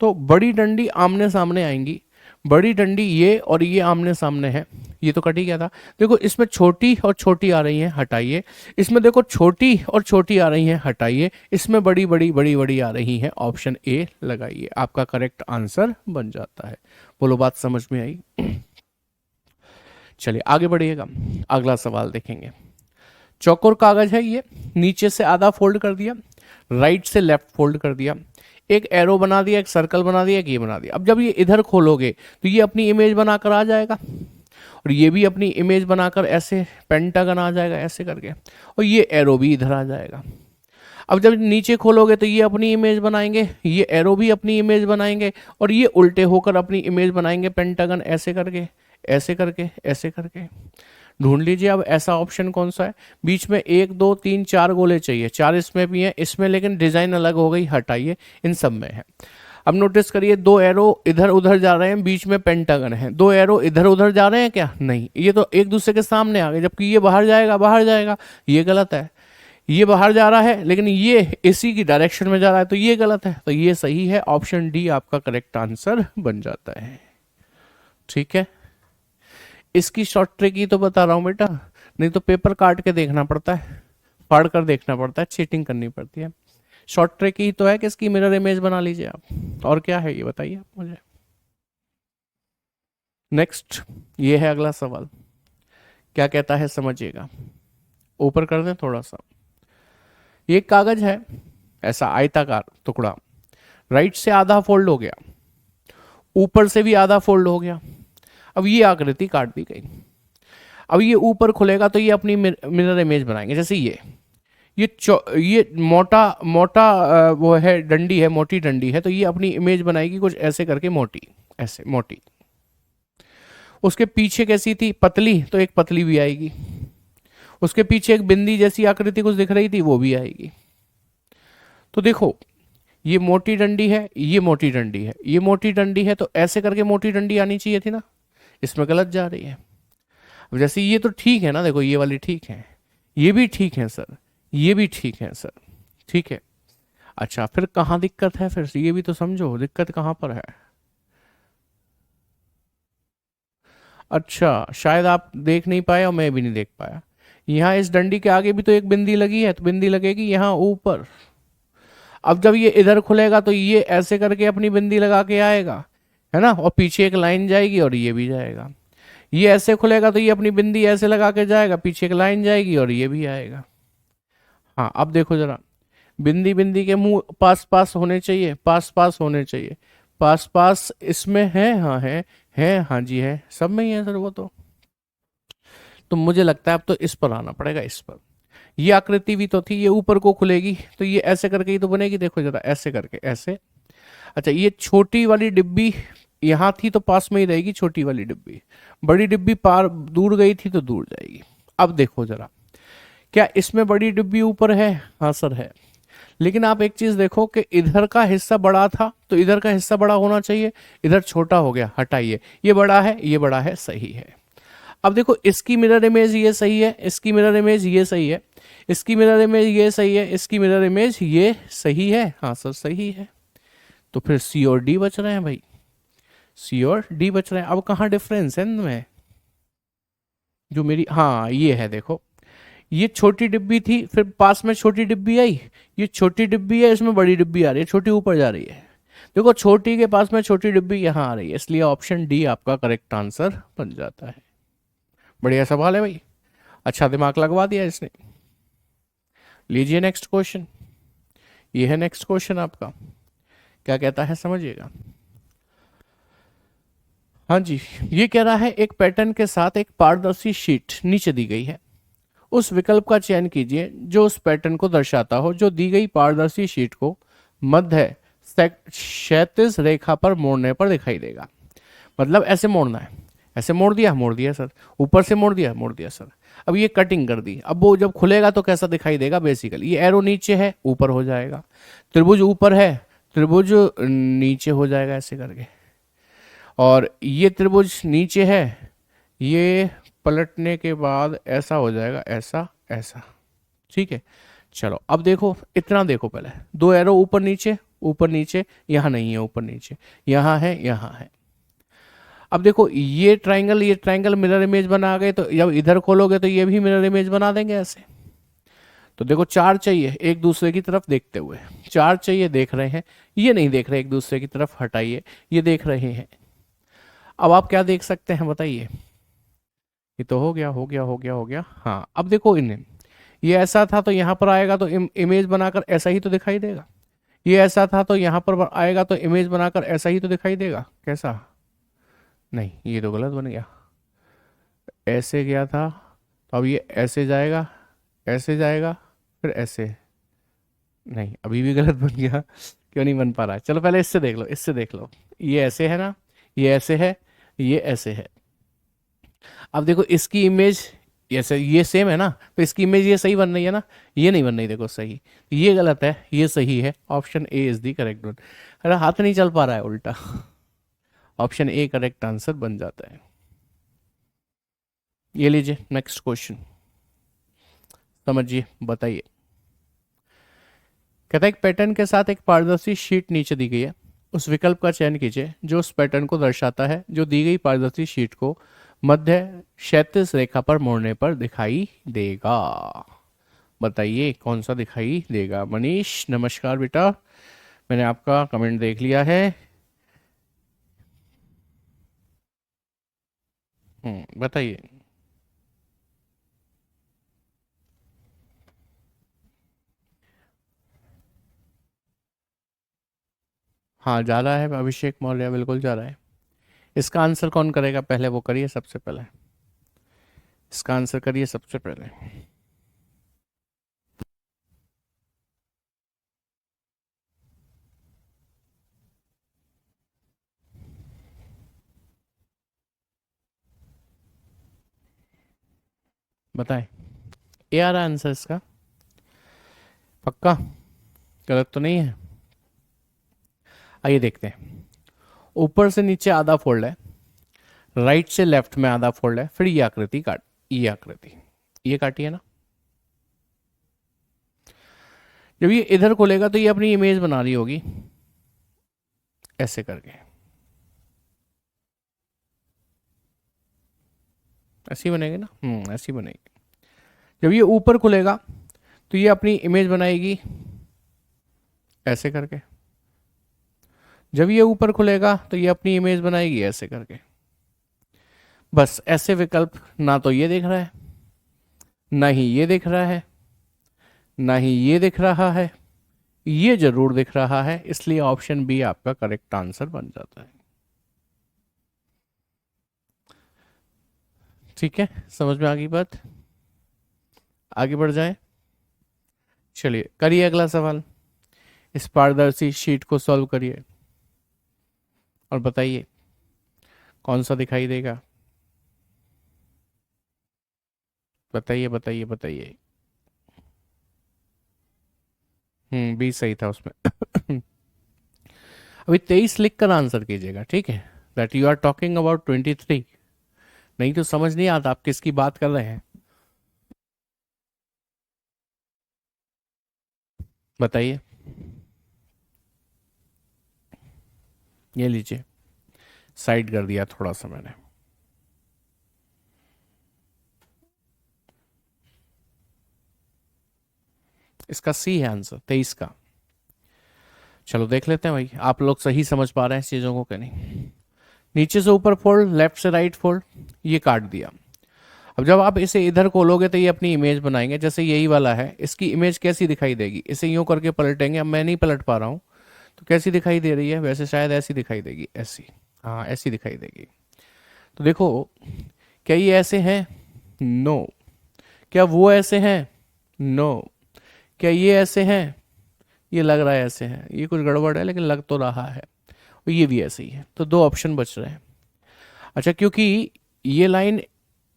तो बड़ी डंडी आमने सामने आएंगी, बड़ी डंडी ये और ये आमने सामने है, ये तो कट ही गया था। देखो इसमें छोटी और छोटी आ रही हैं, हटाइए। इसमें देखो छोटी और छोटी आ रही हैं, हटाइए। इसमें बड़ी बड़ी बड़ी बड़ी आ रही हैं, ऑप्शन ए लगाइए, आपका करेक्ट आंसर बन जाता है। बोलो बात समझ में आई? चलिए आगे बढ़िएगा, अगला सवाल देखेंगे। चौकोर कागज है ये, नीचे से आधा फोल्ड कर दिया, राइट से लेफ्ट फोल्ड कर दिया, एक एरो बना दिया, एक सर्कल बना दिया, एक ये बना दिया। अब जब ये इधर खोलोगे तो ये अपनी इमेज बनाकर आ जाएगा, और ये भी अपनी इमेज बनाकर ऐसे पेंटागन आ जाएगा ऐसे करके, और ये एरो भी इधर आ जाएगा। अब जब नीचे खोलोगे तो ये अपनी इमेज बनाएंगे, ये एरो भी अपनी इमेज बनाएंगे, और ये उल्टे होकर अपनी इमेज बनाएंगे पेंटागन ऐसे करके, ऐसे करके, ऐसे करके। ढूंढ लीजिए अब ऐसा ऑप्शन कौन सा है। बीच में 1 2 3 4 गोले चाहिए, 4 इसमें भी हैं, इसमें लेकिन डिजाइन अलग हो गई, हटाइए, इन सब में है। अब नोटिस करिए, 2 एरो इधर उधर जा रहे हैं, बीच में पेंटागन है। 2 एरो इधर उधर जा रहे हैं क्या? नहीं, ये तो एक दूसरे के सामने आ गए, जबकि ये बाहर जाएगा, बाहर जाएगा, ये गलत है। ये बाहर जा रहा है लेकिन ये इसी की डायरेक्शन में जा रहा है, तो ये गलत है। तो ये सही है, ऑप्शन डी आपका करेक्ट आंसर बन जाता है। ठीक है, इसकी शॉर्ट ट्रिक ही तो बता रहा हूं बेटा, नहीं तो पेपर काट के देखना पड़ता है, फाड़ कर देखना पड़ता है, चीटिंग करनी पड़ती है। शॉर्ट ट्रिक ही तो है कि इसकी मिरर इमेज बना लीजिए आप, और क्या है ये बताइए आप मुझे। नेक्स्ट ये है अगला सवाल, क्या कहता है समझिएगा। ऊपर कर दें थोड़ा सा। ये कागज है ऐसा आयताकार टुकड़ा, राइट से आधा फोल्ड हो गया, ऊपर से भी आधा फोल्ड हो गया। अब ये आकृति काट दी गई। अब ये ऊपर खुलेगा तो ये अपनी मिरर इमेज बनाएंगे। जैसे ये मोटा मोटा वो है, डंडी है, मोटी डंडी है, तो ये अपनी इमेज बनाएगी कुछ ऐसे करके, मोटी, ऐसे मोटी। उसके पीछे कैसी थी, पतली, तो एक पतली भी आएगी। उसके पीछे एक बिंदी जैसी आकृति कुछ दिख रही थी, वो भी आएगी। तो देखो, ये मोटी डंडी है, ये मोटी डंडी है, ये मोटी डंडी है, तो ऐसे करके मोटी डंडी आनी चाहिए थी ना, इसमें गलत जा रही है। अब जैसे ये तो ठीक है ना, देखो ये वाली ठीक है, ये भी ठीक है सर, ये भी ठीक है सर, ठीक है। अच्छा, फिर कहाँ दिक्कत है, फिर ये भी तो समझो दिक्कत कहाँ पर है। अच्छा, शायद आप देख नहीं पाए और मैं भी नहीं देख पाया। यहाँ इस डंडी के आगे भी तो एक बिंदी लगी है, तो बिंदी लगेगी यहाँ ऊपर। अब जब ये इधर खुलेगा तो ये ऐसे करके अपनी बिंदी लगा के आएगा, है ना, और पीछे एक लाइन जाएगी और ये भी जाएगा। ये ऐसे खुलेगा तो ये अपनी बिंदी ऐसे लगा के जाएगा, पीछे एक लाइन जाएगी और ये भी आएगा। हाँ, अब देखो जरा, बिंदी बिंदी के मुंह पास पास होने चाहिए, पास पास होने चाहिए, पास पास इसमें है, हाँ है, हाँ जी है, सब में ही है सर वो तो मुझे लगता है अब तो इस पर आना पड़ेगा, इस पर। ये आकृति भी तो थी, ये ऊपर को खुलेगी तो ये ऐसे करके ही तो बनेगी, देखो जरा ऐसे करके, ऐसे। अच्छा, ये छोटी वाली डिब्बी यहाँ थी तो पास में ही रहेगी छोटी वाली डिब्बी, बड़ी डिब्बी पार दूर गई थी तो दूर जाएगी। अब देखो जरा, क्या इसमें बड़ी डिब्बी ऊपर है, हाँ सर है। लेकिन आप एक चीज देखो कि इधर का हिस्सा बड़ा था तो इधर का हिस्सा बड़ा होना चाहिए, इधर छोटा हो गया, हटाइए, ये बड़ा है, ये बड़ा है, सही है। अब देखो, इसकी मिरर इमेज ये सही है, इसकी मिरर इमेज ये सही है, इसकी मिरर इमेज ये सही है, इसकी मिरर इमेज ये सही है, हाँ सर सही है। तो फिर सी और डी बच रहे हैं भाई, सी और डी बच रहे हैं। अब कहाँ डिफरेंस है इनमें, जो मेरी, हाँ ये है, देखो ये छोटी डिब्बी थी, फिर पास में छोटी डिब्बी आई, ये छोटी डिब्बी है, इसमें बड़ी डिब्बी आ रही है, छोटी ऊपर जा रही है। देखो, छोटी के पास में छोटी डिब्बी यहाँ आ रही है, इसलिए ऑप्शन डी आपका करेक्ट आंसर बन जाता है। बढ़िया सवाल है भाई, अच्छा दिमाग लगवा दिया इसने। लीजिए नेक्स्ट क्वेश्चन, ये है नेक्स्ट क्वेश्चन आपका, क्या कहता है समझिएगा। हाँ जी, ये कह रहा है एक पैटर्न के साथ एक पारदर्शी शीट नीचे दी गई है, उस विकल्प का चयन कीजिए जो उस पैटर्न को दर्शाता हो, जो दी गई पारदर्शी शीट को मध्य क्षैतिज रेखा पर मोड़ने पर दिखाई देगा। मतलब ऐसे मोड़ना है, ऐसे मोड़ दिया सर, ऊपर से मोड़ दिया सर। अब ये कटिंग कर दी, अब वो जब खुलेगा तो कैसा दिखाई देगा, बेसिकली ये एरो नीचे है ऊपर हो जाएगा, त्रिभुज ऊपर है त्रिभुज नीचे हो जाएगा ऐसे करके, और ये त्रिभुज नीचे है, ये पलटने के बाद ऐसा हो जाएगा, ऐसा ऐसा, ठीक है। चलो अब देखो, इतना देखो, पहले दो एरो ऊपर नीचे, यहाँ नहीं है ऊपर नीचे, यहाँ है, यहाँ है। अब देखो, ये ट्राइंगल मिरर इमेज बना गए, तो जब इधर खोलोगे तो ये भी मिरर इमेज बना देंगे ऐसे। तो देखो, चार चाहिए एक दूसरे की तरफ देखते हुए, चार चाहिए, देख रहे हैं, ये नहीं देख रहे एक दूसरे की तरफ, हटाइए, ये देख रहे हैं। अब आप क्या देख सकते हैं बताइए, ये तो हो गया, हो गया, हो गया, हो गया। हाँ, अब देखो इन्हें, ये ऐसा था तो यहाँ पर आएगा तो इमेज बनाकर ऐसा ही तो दिखाई देगा, ये ऐसा था तो यहाँ पर आएगा तो इमेज बनाकर ऐसा ही तो दिखाई देगा, कैसा, नहीं ये तो गलत बन गया, ऐसे गया था तो अब ये ऐसे जाएगा, ऐसे जाएगा, फिर ऐसे, नहीं अभी भी गलत बन गया, क्यों नहीं बन पा रहा है, चलो पहले इससे देख लो, इससे देख लो, ये ऐसे है ना, ये ऐसे है, ये ऐसे है। अब देखो इसकी इमेज, ये सेम है ना, तो इसकी इमेज ये सही बन रही है ना, ये नहीं बन रही, देखो सही, ये गलत है, ये सही है, option A is the correct one. अरे हाथ नहीं चल पा रहा है उल्टा, ऑप्शन ए करेक्ट आंसर बन जाता है। ये लीजिए नेक्स्ट क्वेश्चन, समझिए, बताइए। कहता है एक पैटर्न के साथ एक पारदर्शी शीट नीचे दी गई है, उस विकल्प का चयन कीजिए जो उस पैटर्न को दर्शाता है, जो दी गई पारदर्शी शीट को मध्य क्षैतिज रेखा पर मोड़ने पर दिखाई देगा। बताइए कौन सा दिखाई देगा। मनीष नमस्कार बेटा, मैंने आपका कमेंट देख लिया है। बताइए। हाँ जा रहा है, अभिषेक मौर्य बिल्कुल जा रहा है। इसका आंसर कौन करेगा, पहले वो करिए सबसे पहले, इसका आंसर करिए सबसे पहले। बताएं, ए आ रहा है आंसर इसका? पक्का? गलत तो नहीं है? आइए देखते हैं। ऊपर से नीचे आधा फोल्ड है, राइट से लेफ्ट में आधा फोल्ड है, फिर ये आकृति काट, ये आकृति, ये काटी है ना। जब ये इधर खोलेगा तो ये अपनी इमेज बना रही होगी ऐसे करके, ऐसी बनेगी ना, ऐसी बनेगी। जब ये ऊपर खुलेगा तो ये अपनी इमेज बनाएगी ऐसे करके, जब ये ऊपर खुलेगा तो ये अपनी इमेज बनाएगी ऐसे करके। बस ऐसे विकल्प ना तो ये दिख रहा है, ना ही ये दिख रहा है, ना ही ये दिख रहा है, ये जरूर दिख रहा है, इसलिए ऑप्शन बी आपका करेक्ट आंसर बन जाता है। ठीक है, समझ में आ गई बात? आगे बढ़ जाए। चलिए करिए अगला सवाल। इस पारदर्शी शीट को सॉल्व करिए और बताइए कौन सा दिखाई देगा। बताइए बताइए बताइए। बी सही था उसमें। अभी 23 लिख कर आंसर कीजिएगा, ठीक है? That you are talking about 23, नहीं तो समझ नहीं आता आप किसकी बात कर रहे हैं। बताइए। ये लीजिए, साइड कर दिया थोड़ा सा मैंने। इसका सी है आंसर 23 का। चलो देख लेते हैं भाई, आप लोग सही समझ पा रहे हैं इस चीज़ों को कि नहीं। नीचे से ऊपर फोल्ड, लेफ्ट से राइट फोल्ड, ये काट दिया। अब जब आप इसे इधर खोलोगे तो ये अपनी इमेज बनाएंगे, जैसे यही वाला है, इसकी इमेज कैसी दिखाई देगी? इसे यूं करके पलटेंगे, अब मैं नहीं पलट पा रहा हूं, तो कैसी दिखाई दे रही है? वैसे शायद ऐसी दिखाई देगी, ऐसी, हाँ ऐसी दिखाई देगी। तो देखो, क्या ये ऐसे हैं? नो। क्या वो ऐसे हैं? नो। क्या ये ऐसे हैं? ये लग रहा है ऐसे हैं, ये कुछ गड़बड़ है लेकिन लग तो रहा है। और ये भी ऐसे ही है, तो दो ऑप्शन बच रहे हैं। अच्छा, क्योंकि ये लाइन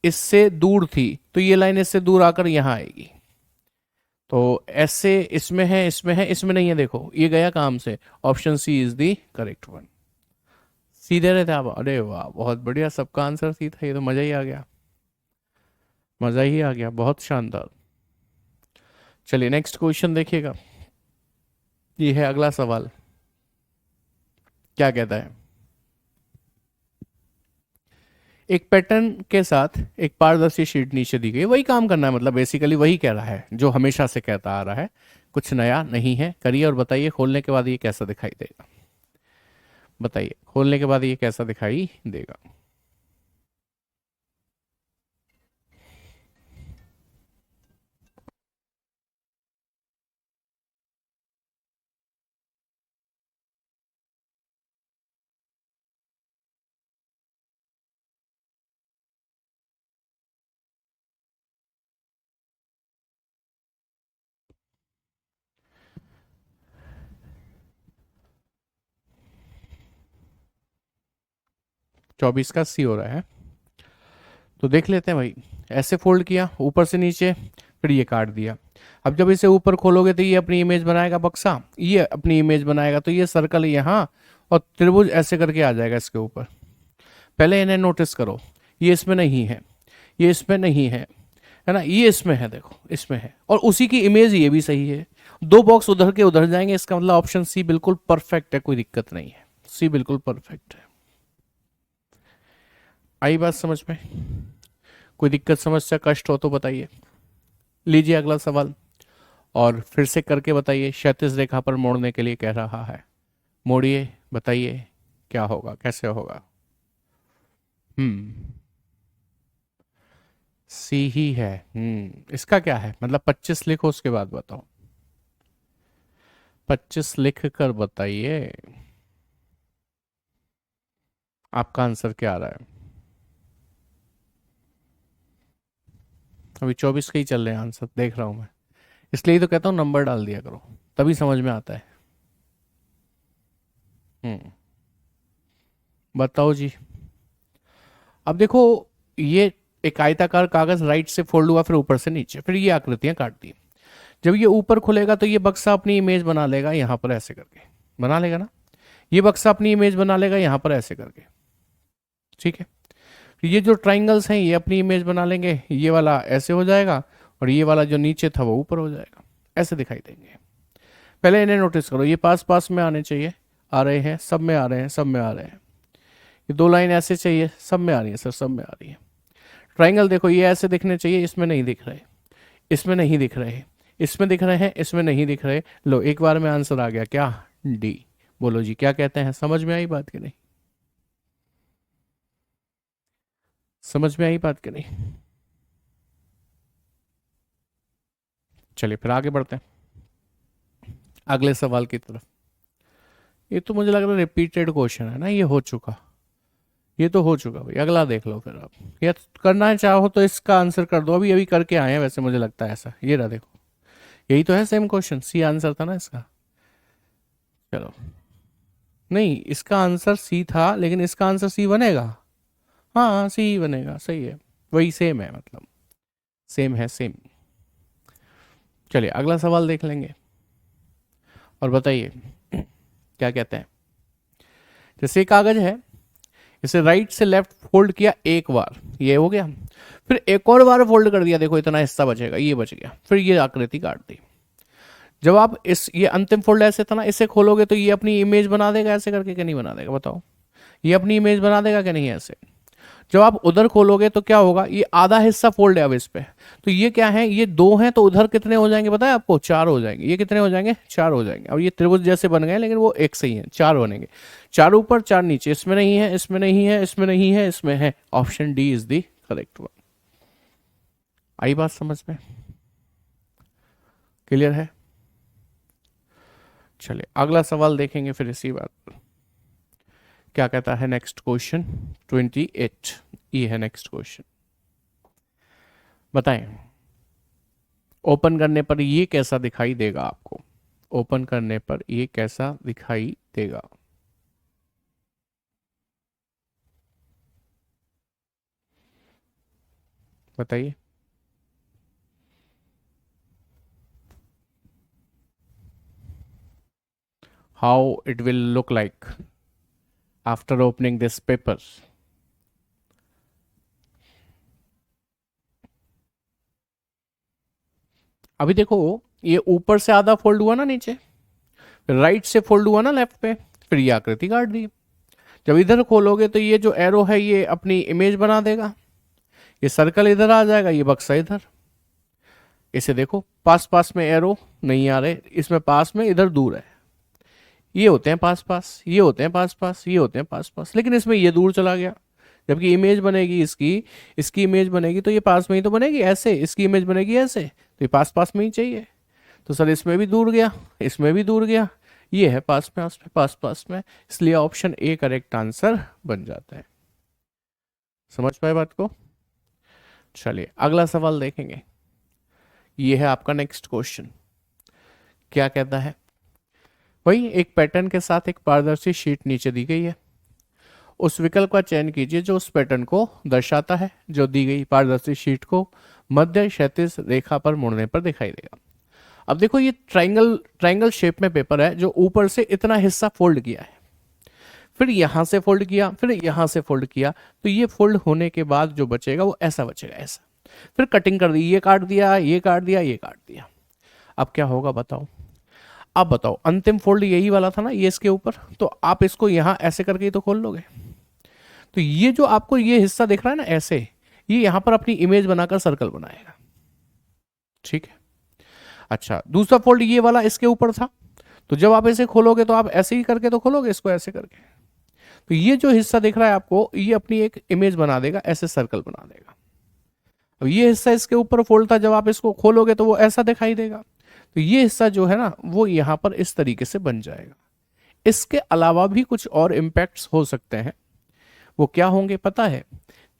इससे दूर थी तो ये लाइन इससे दूर आकर यहां आएगी, तो ऐसे इसमें है, इसमें है, इसमें नहीं है, देखो ये गया काम से। Option C is the correct one. सीधे रहते आप, अरे वाह बहुत बढ़िया, सबका आंसर सी था, ये तो मजा ही आ गया, मजा ही आ गया, बहुत शानदार। चलिए नेक्स्ट क्वेश्चन देखिएगा। ये है अगला सवाल, क्या कहता है? एक पैटर्न के साथ एक पारदर्शी शीट नीचे दी गई, वही काम करना है, मतलब बेसिकली वही कह रहा है जो हमेशा से कहता आ रहा है, कुछ नया नहीं है। करिए और बताइए खोलने के बाद ये कैसा दिखाई देगा। बताइए खोलने के बाद ये कैसा दिखाई देगा। चौबीस का सी हो रहा है, तो देख लेते हैं भाई। ऐसे फोल्ड किया ऊपर से नीचे, फिर ये काट दिया। अब जब इसे ऊपर खोलोगे तो ये अपनी इमेज बनाएगा, बक्सा ये अपनी इमेज बनाएगा, तो ये सर्कल यहाँ और त्रिभुज ऐसे करके आ जाएगा इसके ऊपर। पहले इन्हें नोटिस करो, ये इसमें नहीं है, ये इसमें नहीं है ना, ये इसमें है, देखो इसमें है, और उसी की इमेज ये भी सही है। दो बॉक्स उधर के उधर जाएंगे, इसका मतलब ऑप्शन सी बिल्कुल परफेक्ट है, कोई दिक्कत नहीं है, सी बिल्कुल परफेक्ट है। आई बात समझ में? कोई दिक्कत समस्या कष्ट हो तो बताइए। लीजिए अगला सवाल, और फिर से करके बताइए। क्षैतिज रेखा पर मोड़ने के लिए कह रहा है, मोड़िए, बताइए क्या होगा, कैसे होगा। हम्म, सी ही है। इसका क्या है मतलब? 25 लिखो उसके बाद बताओ, 25 लिख कर बताइए आपका आंसर क्या आ रहा है। अभी 24 के ही चल रहे हैं आंसर, देख रहा हूं मैं, इसलिए ही तो कहता हूँ नंबर डाल दिया करो, तभी समझ में आता है। हम्म, बताओ जी। अब देखो, ये एक आयताकार कागज राइट से फोल्ड हुआ, फिर ऊपर से नीचे, फिर ये आकृतियां काट दी। जब ये ऊपर खुलेगा तो ये बक्सा अपनी इमेज बना लेगा यहां पर ऐसे करके, बना लेगा ना, ये बक्सा अपनी इमेज बना लेगा यहां पर ऐसे करके, ठीक है। ये जो ट्राइंगल्स हैं ये अपनी इमेज बना लेंगे, ये वाला ऐसे हो जाएगा और ये वाला जो नीचे था वो ऊपर हो जाएगा, ऐसे दिखाई देंगे। पहले इन्हें नोटिस करो, ये पास पास में आने चाहिए, आ रहे हैं, सब में आ रहे हैं, सब में आ रहे हैं। ये दो लाइन ऐसे चाहिए, सब में आ रही है सर, सब में आ रही है। ट्राइंगल देखो ये ऐसे दिखने चाहिए, इसमें नहीं दिख रहे, इसमें नहीं दिख रहे, इसमें दिख रहे हैं, इसमें नहीं दिख रहे। लो एक बार में आंसर आ गया, क्या? डी। बोलो जी क्या कहते हैं, समझ में आई बात कि नहीं? समझ में आई बात कि नहीं? चलिए फिर आगे बढ़ते हैं अगले सवाल की तरफ। ये तो मुझे लग रहा है रिपीटेड क्वेश्चन है ना, ये हो चुका, ये तो हो चुका भाई। अगला देख लो फिर आप, या करना चाहो तो इसका आंसर कर दो, अभी अभी करके आए हैं वैसे मुझे लगता है ऐसा। ये रहा देखो, यही तो है सेम क्वेश्चन, सी आंसर था ना इसका। चलो नहीं, इसका आंसर सी था लेकिन इसका आंसर सी बनेगा, हाँ सी बनेगा, सही है, वही सेम है, मतलब सेम है सेम। चलिए अगला सवाल देख लेंगे और बताइए क्या कहते हैं। जैसे कागज है, इसे राइट से लेफ्ट फोल्ड किया एक बार, ये हो गया, फिर एक और बार फोल्ड कर दिया, देखो इतना हिस्सा बचेगा, ये बच गया, फिर ये आकृति काट दी। जब आप इस ये अंतिम फोल्ड ऐसे था ना, इसे खोलोगे तो ये अपनी इमेज बना देगा ऐसे करके, कि नहीं बना देगा बताओ? ये अपनी इमेज बना देगा कि नहीं ऐसे? जब आप उधर खोलोगे तो क्या होगा, ये आधा हिस्सा फोल्ड है अब इस पे, तो ये क्या है, ये दो हैं, तो उधर कितने हो जाएंगे पता है आपको? चार हो जाएंगे। ये कितने हो जाएंगे? चार हो जाएंगे। और ये त्रिभुज जैसे बन गए लेकिन वो एक सही है, चार बनेंगे, चार ऊपर चार नीचे। इसमें नहीं है, इसमें नहीं है, इसमें नहीं है, इसमें है। Option D is the correct one. आई बात समझ में? क्लियर है? चलिए अगला सवाल देखेंगे फिर इसी बात पर। क्या कहता है नेक्स्ट क्वेश्चन 28, ये है नेक्स्ट क्वेश्चन। बताएं, ओपन करने पर ये कैसा दिखाई देगा आपको? ओपन करने पर ये कैसा दिखाई देगा? बताइए। How it will look like after opening this paper? अभी देखो, ये ऊपर से आधा फोल्ड हुआ ना नीचे, फिर राइट से फोल्ड हुआ ना लेफ्ट पे, फिर ये आकृति काट दी। जब इधर खोलोगे तो ये जो एरो है ये अपनी इमेज बना देगा, ये सर्कल इधर आ जाएगा, ये बक्सा इधर। इसे देखो, पास पास में एरो नहीं आ रहे, इसमें पास में, इधर दूर है। ये होते हैं पास पास, ये होते हैं पास पास, ये होते हैं पास पास, लेकिन इसमें ये दूर चला गया। जबकि इमेज बनेगी इसकी, इसकी इमेज बनेगी तो ये पास में ही तो बनेगी ऐसे, इसकी इमेज बनेगी ऐसे, तो ये पास पास में ही चाहिए। तो सर इसमें भी दूर गया, इसमें भी दूर गया, ये है पास पास में, पास पास में, इसलिए ऑप्शन ए करेक्ट आंसर बन जाता है। समझ पाए बात को? चलिए अगला सवाल देखेंगे। ये है आपका नेक्स्ट क्वेश्चन। क्या कहता है? वही एक पैटर्न के साथ एक पारदर्शी शीट नीचे दी गई है, उस विकल्प का चयन कीजिए जो उस पैटर्न को दर्शाता है, जो दी गई पारदर्शी शीट को मध्य क्षैतिज रेखा पर मुड़ने पर दिखाई देगा। अब देखो ये ट्राइंगल ट्राइंगल शेप में पेपर है, जो ऊपर से इतना हिस्सा फोल्ड किया है, फिर यहां से फोल्ड किया, फिर यहां से फोल्ड किया, तो ये फोल्ड होने के बाद जो बचेगा वो ऐसा बचेगा, ऐसा। फिर कटिंग कर दी, ये काट दिया, ये काट दिया, ये काट दिया। अब क्या होगा बताओ? अब बताओ, अंतिम फोल्ड यही वाला था ना, ये इसके ऊपर, तो आप इसको यहां ऐसे करके ही तो खोल लोगे। तो ये जो आपको ये हिस्सा दिख रहा है ना ऐसे, ये यहां पर अपनी इमेज बनाकर सर्कल बनाएगा, ठीक है। अच्छा, दूसरा फोल्ड ये वाला इसके ऊपर था, तो जब आप इसे खोलोगे तो आप ऐसे ही करके तो खोलोगे, इसको ऐसे करके, तो ये जो हिस्सा दिख रहा है आपको, ये अपनी एक इमेज बना देगा, ऐसे सर्कल बना देगा। अब ये हिस्सा इसके ऊपर फोल्ड था, जब आप इसको खोलोगे तो वो ऐसा दिखाई देगा। तो ये हिस्सा जो है ना वो यहां पर इस तरीके से बन जाएगा। इसके अलावा भी कुछ और इम्पैक्ट्स हो सकते हैं, वो क्या होंगे पता है?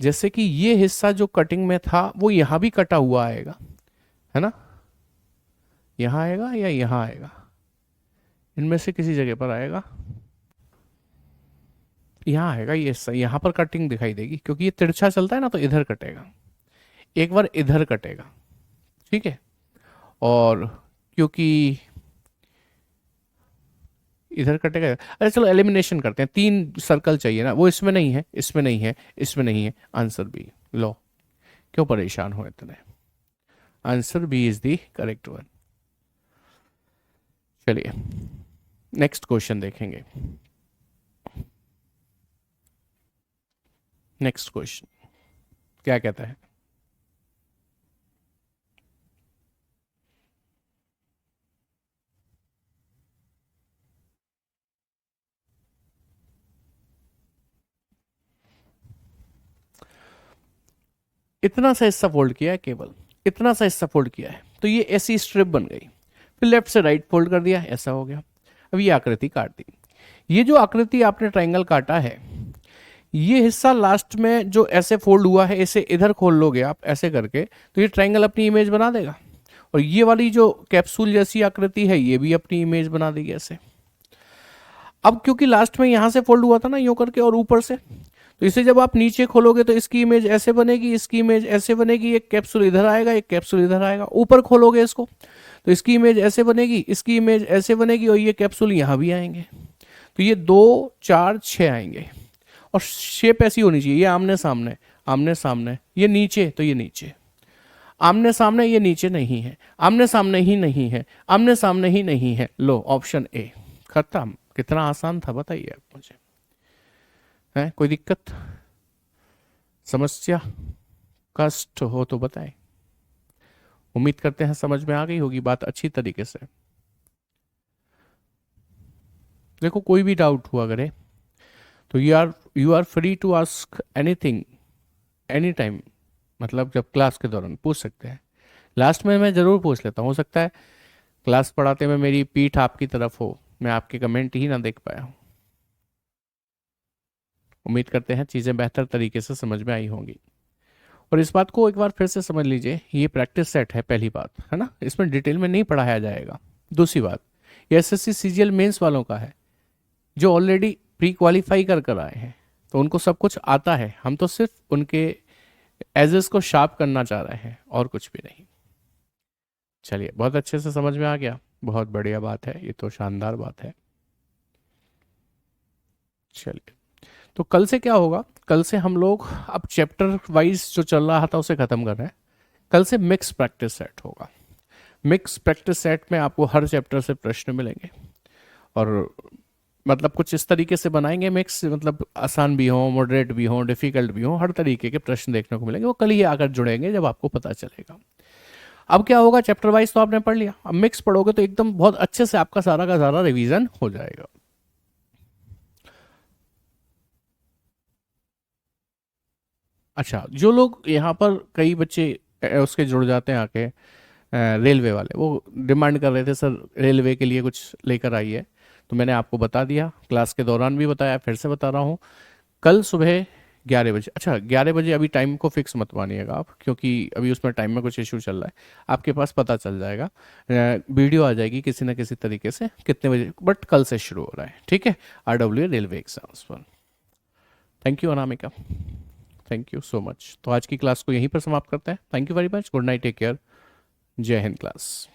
जैसे कि ये हिस्सा जो कटिंग में था वो यहां भी कटा हुआ आएगा, है ना, यहां आएगा या यहां आएगा, इनमें से किसी जगह पर आएगा, यहां आएगा ये हिस्सा, यहां पर कटिंग दिखाई देगी, क्योंकि ये तिरछा चलता है ना तो इधर कटेगा। एक बार इधर कटेगा, ठीक है, और क्योंकि इधर कटेगा, अरे चलो एलिमिनेशन करते हैं, 3 सर्कल चाहिए ना, वो इसमें नहीं है, इसमें नहीं है, इसमें नहीं है, आंसर बी। लो, क्यों परेशान हो इतने, answer B is the correct one. चलिए नेक्स्ट क्वेश्चन देखेंगे। नेक्स्ट क्वेश्चन क्या कहता है, इतना सा हिस्सा फोल्ड किया है, केवल इतना सा हिस्सा फोल्ड किया है, तो ये ऐसी स्ट्रिप बन गई, फिर लेफ्ट से राइट फोल्ड कर दिया, ऐसा हो गया। अब ये आकृति काट दी। ये जो आकृति आपने ट्रायंगल काटा है, ये हिस्सा लास्ट में जो ऐसे फोल्ड हुआ है, इसे इधर खोल लोगे आप ऐसे करके, तो ये ट्रायंगल अपनी इमेज बना देगा, और ये वाली जो कैप्सूल जैसी आकृति है, ये भी अपनी इमेज बना देगी ऐसे। अब क्योंकि लास्ट में यहां से फोल्ड हुआ था ना यूं करके और ऊपर से, तो इसे जब आप नीचे खोलोगे तो इसकी इमेज ऐसे बनेगी, इसकी इमेज ऐसे बनेगी, एक कैप्सूल इधर आएगा, एक कैप्सूल इधर आएगा। ऊपर खोलोगे इसको तो इसकी इमेज ऐसे बनेगी, इसकी इमेज ऐसे बनेगी, और ये कैप्सूल यहां भी आएंगे, तो ये 2 4 6 आएंगे, और शेप ऐसी होनी चाहिए, ये आमने सामने, आमने सामने, ये नीचे तो ये नीचे, आमने सामने, ये नीचे नहीं है, आमने सामने ही नहीं है, आमने सामने ही नहीं है। लो ऑप्शन ए खत्म। कितना आसान था बताइए आप मुझे, है कोई दिक्कत, समस्या, कष्ट हो तो बताएं। उम्मीद करते हैं समझ में आ गई होगी बात अच्छी तरीके से। देखो कोई भी डाउट हुआ करे तो you are free to ask anything any time, मतलब जब क्लास के दौरान पूछ सकते हैं। लास्ट में मैं ज़रूर पूछ लेता हूँ, हो सकता है क्लास पढ़ाते में मेरी पीठ आपकी तरफ हो, मैं आपके कमेंट ही ना देख पाया हूँ। उम्मीद करते हैं चीज़ें बेहतर तरीके से समझ में आई होंगी। और इस बात को एक बार फिर से समझ लीजिए, ये प्रैक्टिस सेट है, पहली बात है ना, इसमें डिटेल में नहीं पढ़ाया जाएगा। दूसरी बात, ये एसएससी सीजीएल मेंस वालों का है, जो ऑलरेडी प्री क्वालिफाई कर कर आए हैं, तो उनको सब कुछ आता है, हम तो सिर्फ उनके एजेस को शार्प करना चाह रहे हैं और कुछ भी नहीं। चलिए बहुत अच्छे से समझ में आ गया, बहुत बढ़िया बात है, ये तो शानदार बात है। चलिए तो कल से क्या होगा, कल से हम लोग अब चैप्टर वाइज जो चल रहा था उसे खत्म कर रहे हैं। कल से मिक्स प्रैक्टिस सेट होगा। मिक्स प्रैक्टिस सेट में आपको हर चैप्टर से प्रश्न मिलेंगे, और मतलब कुछ इस तरीके से बनाएंगे मिक्स, मतलब आसान भी हो, मॉडरेट भी हो, डिफिकल्ट भी हो, हर तरीके के प्रश्न देखने को मिलेंगे। वो कल ही आकर जुड़ेंगे जब आपको पता चलेगा। अब क्या होगा, चैप्टर वाइज तो आपने पढ़ लिया, अब मिक्स पढ़ोगे तो एकदम बहुत अच्छे से आपका सारा का सारा रिवीजन हो जाएगा। अच्छा, जो लोग यहाँ पर कई बच्चे उसके जुड़ जाते हैं आके, रेलवे वाले, वो डिमांड कर रहे थे सर रेलवे के लिए कुछ लेकर आइए, तो मैंने आपको बता दिया, क्लास के दौरान भी बताया, फिर से बता रहा हूँ। कल सुबह 11 बजे, अच्छा 11 बजे, अभी टाइम को फिक्स मत मानिएगा आप, क्योंकि अभी उसमें टाइम में कुछ इशू चल रहा है, आपके पास पता चल जाएगा, वीडियो आ जाएगी किसी न किसी तरीके से कितने बजे, बट कल से शुरू हो रहा है, ठीक है, आरडब्ल्यू रेलवे एग्जाम्स पर। Thank you Anamika, thank you so much. तो आज की क्लास को यहीं पर समाप्त करते हैं। Thank you very much, good night, take care, जय हिंद क्लास।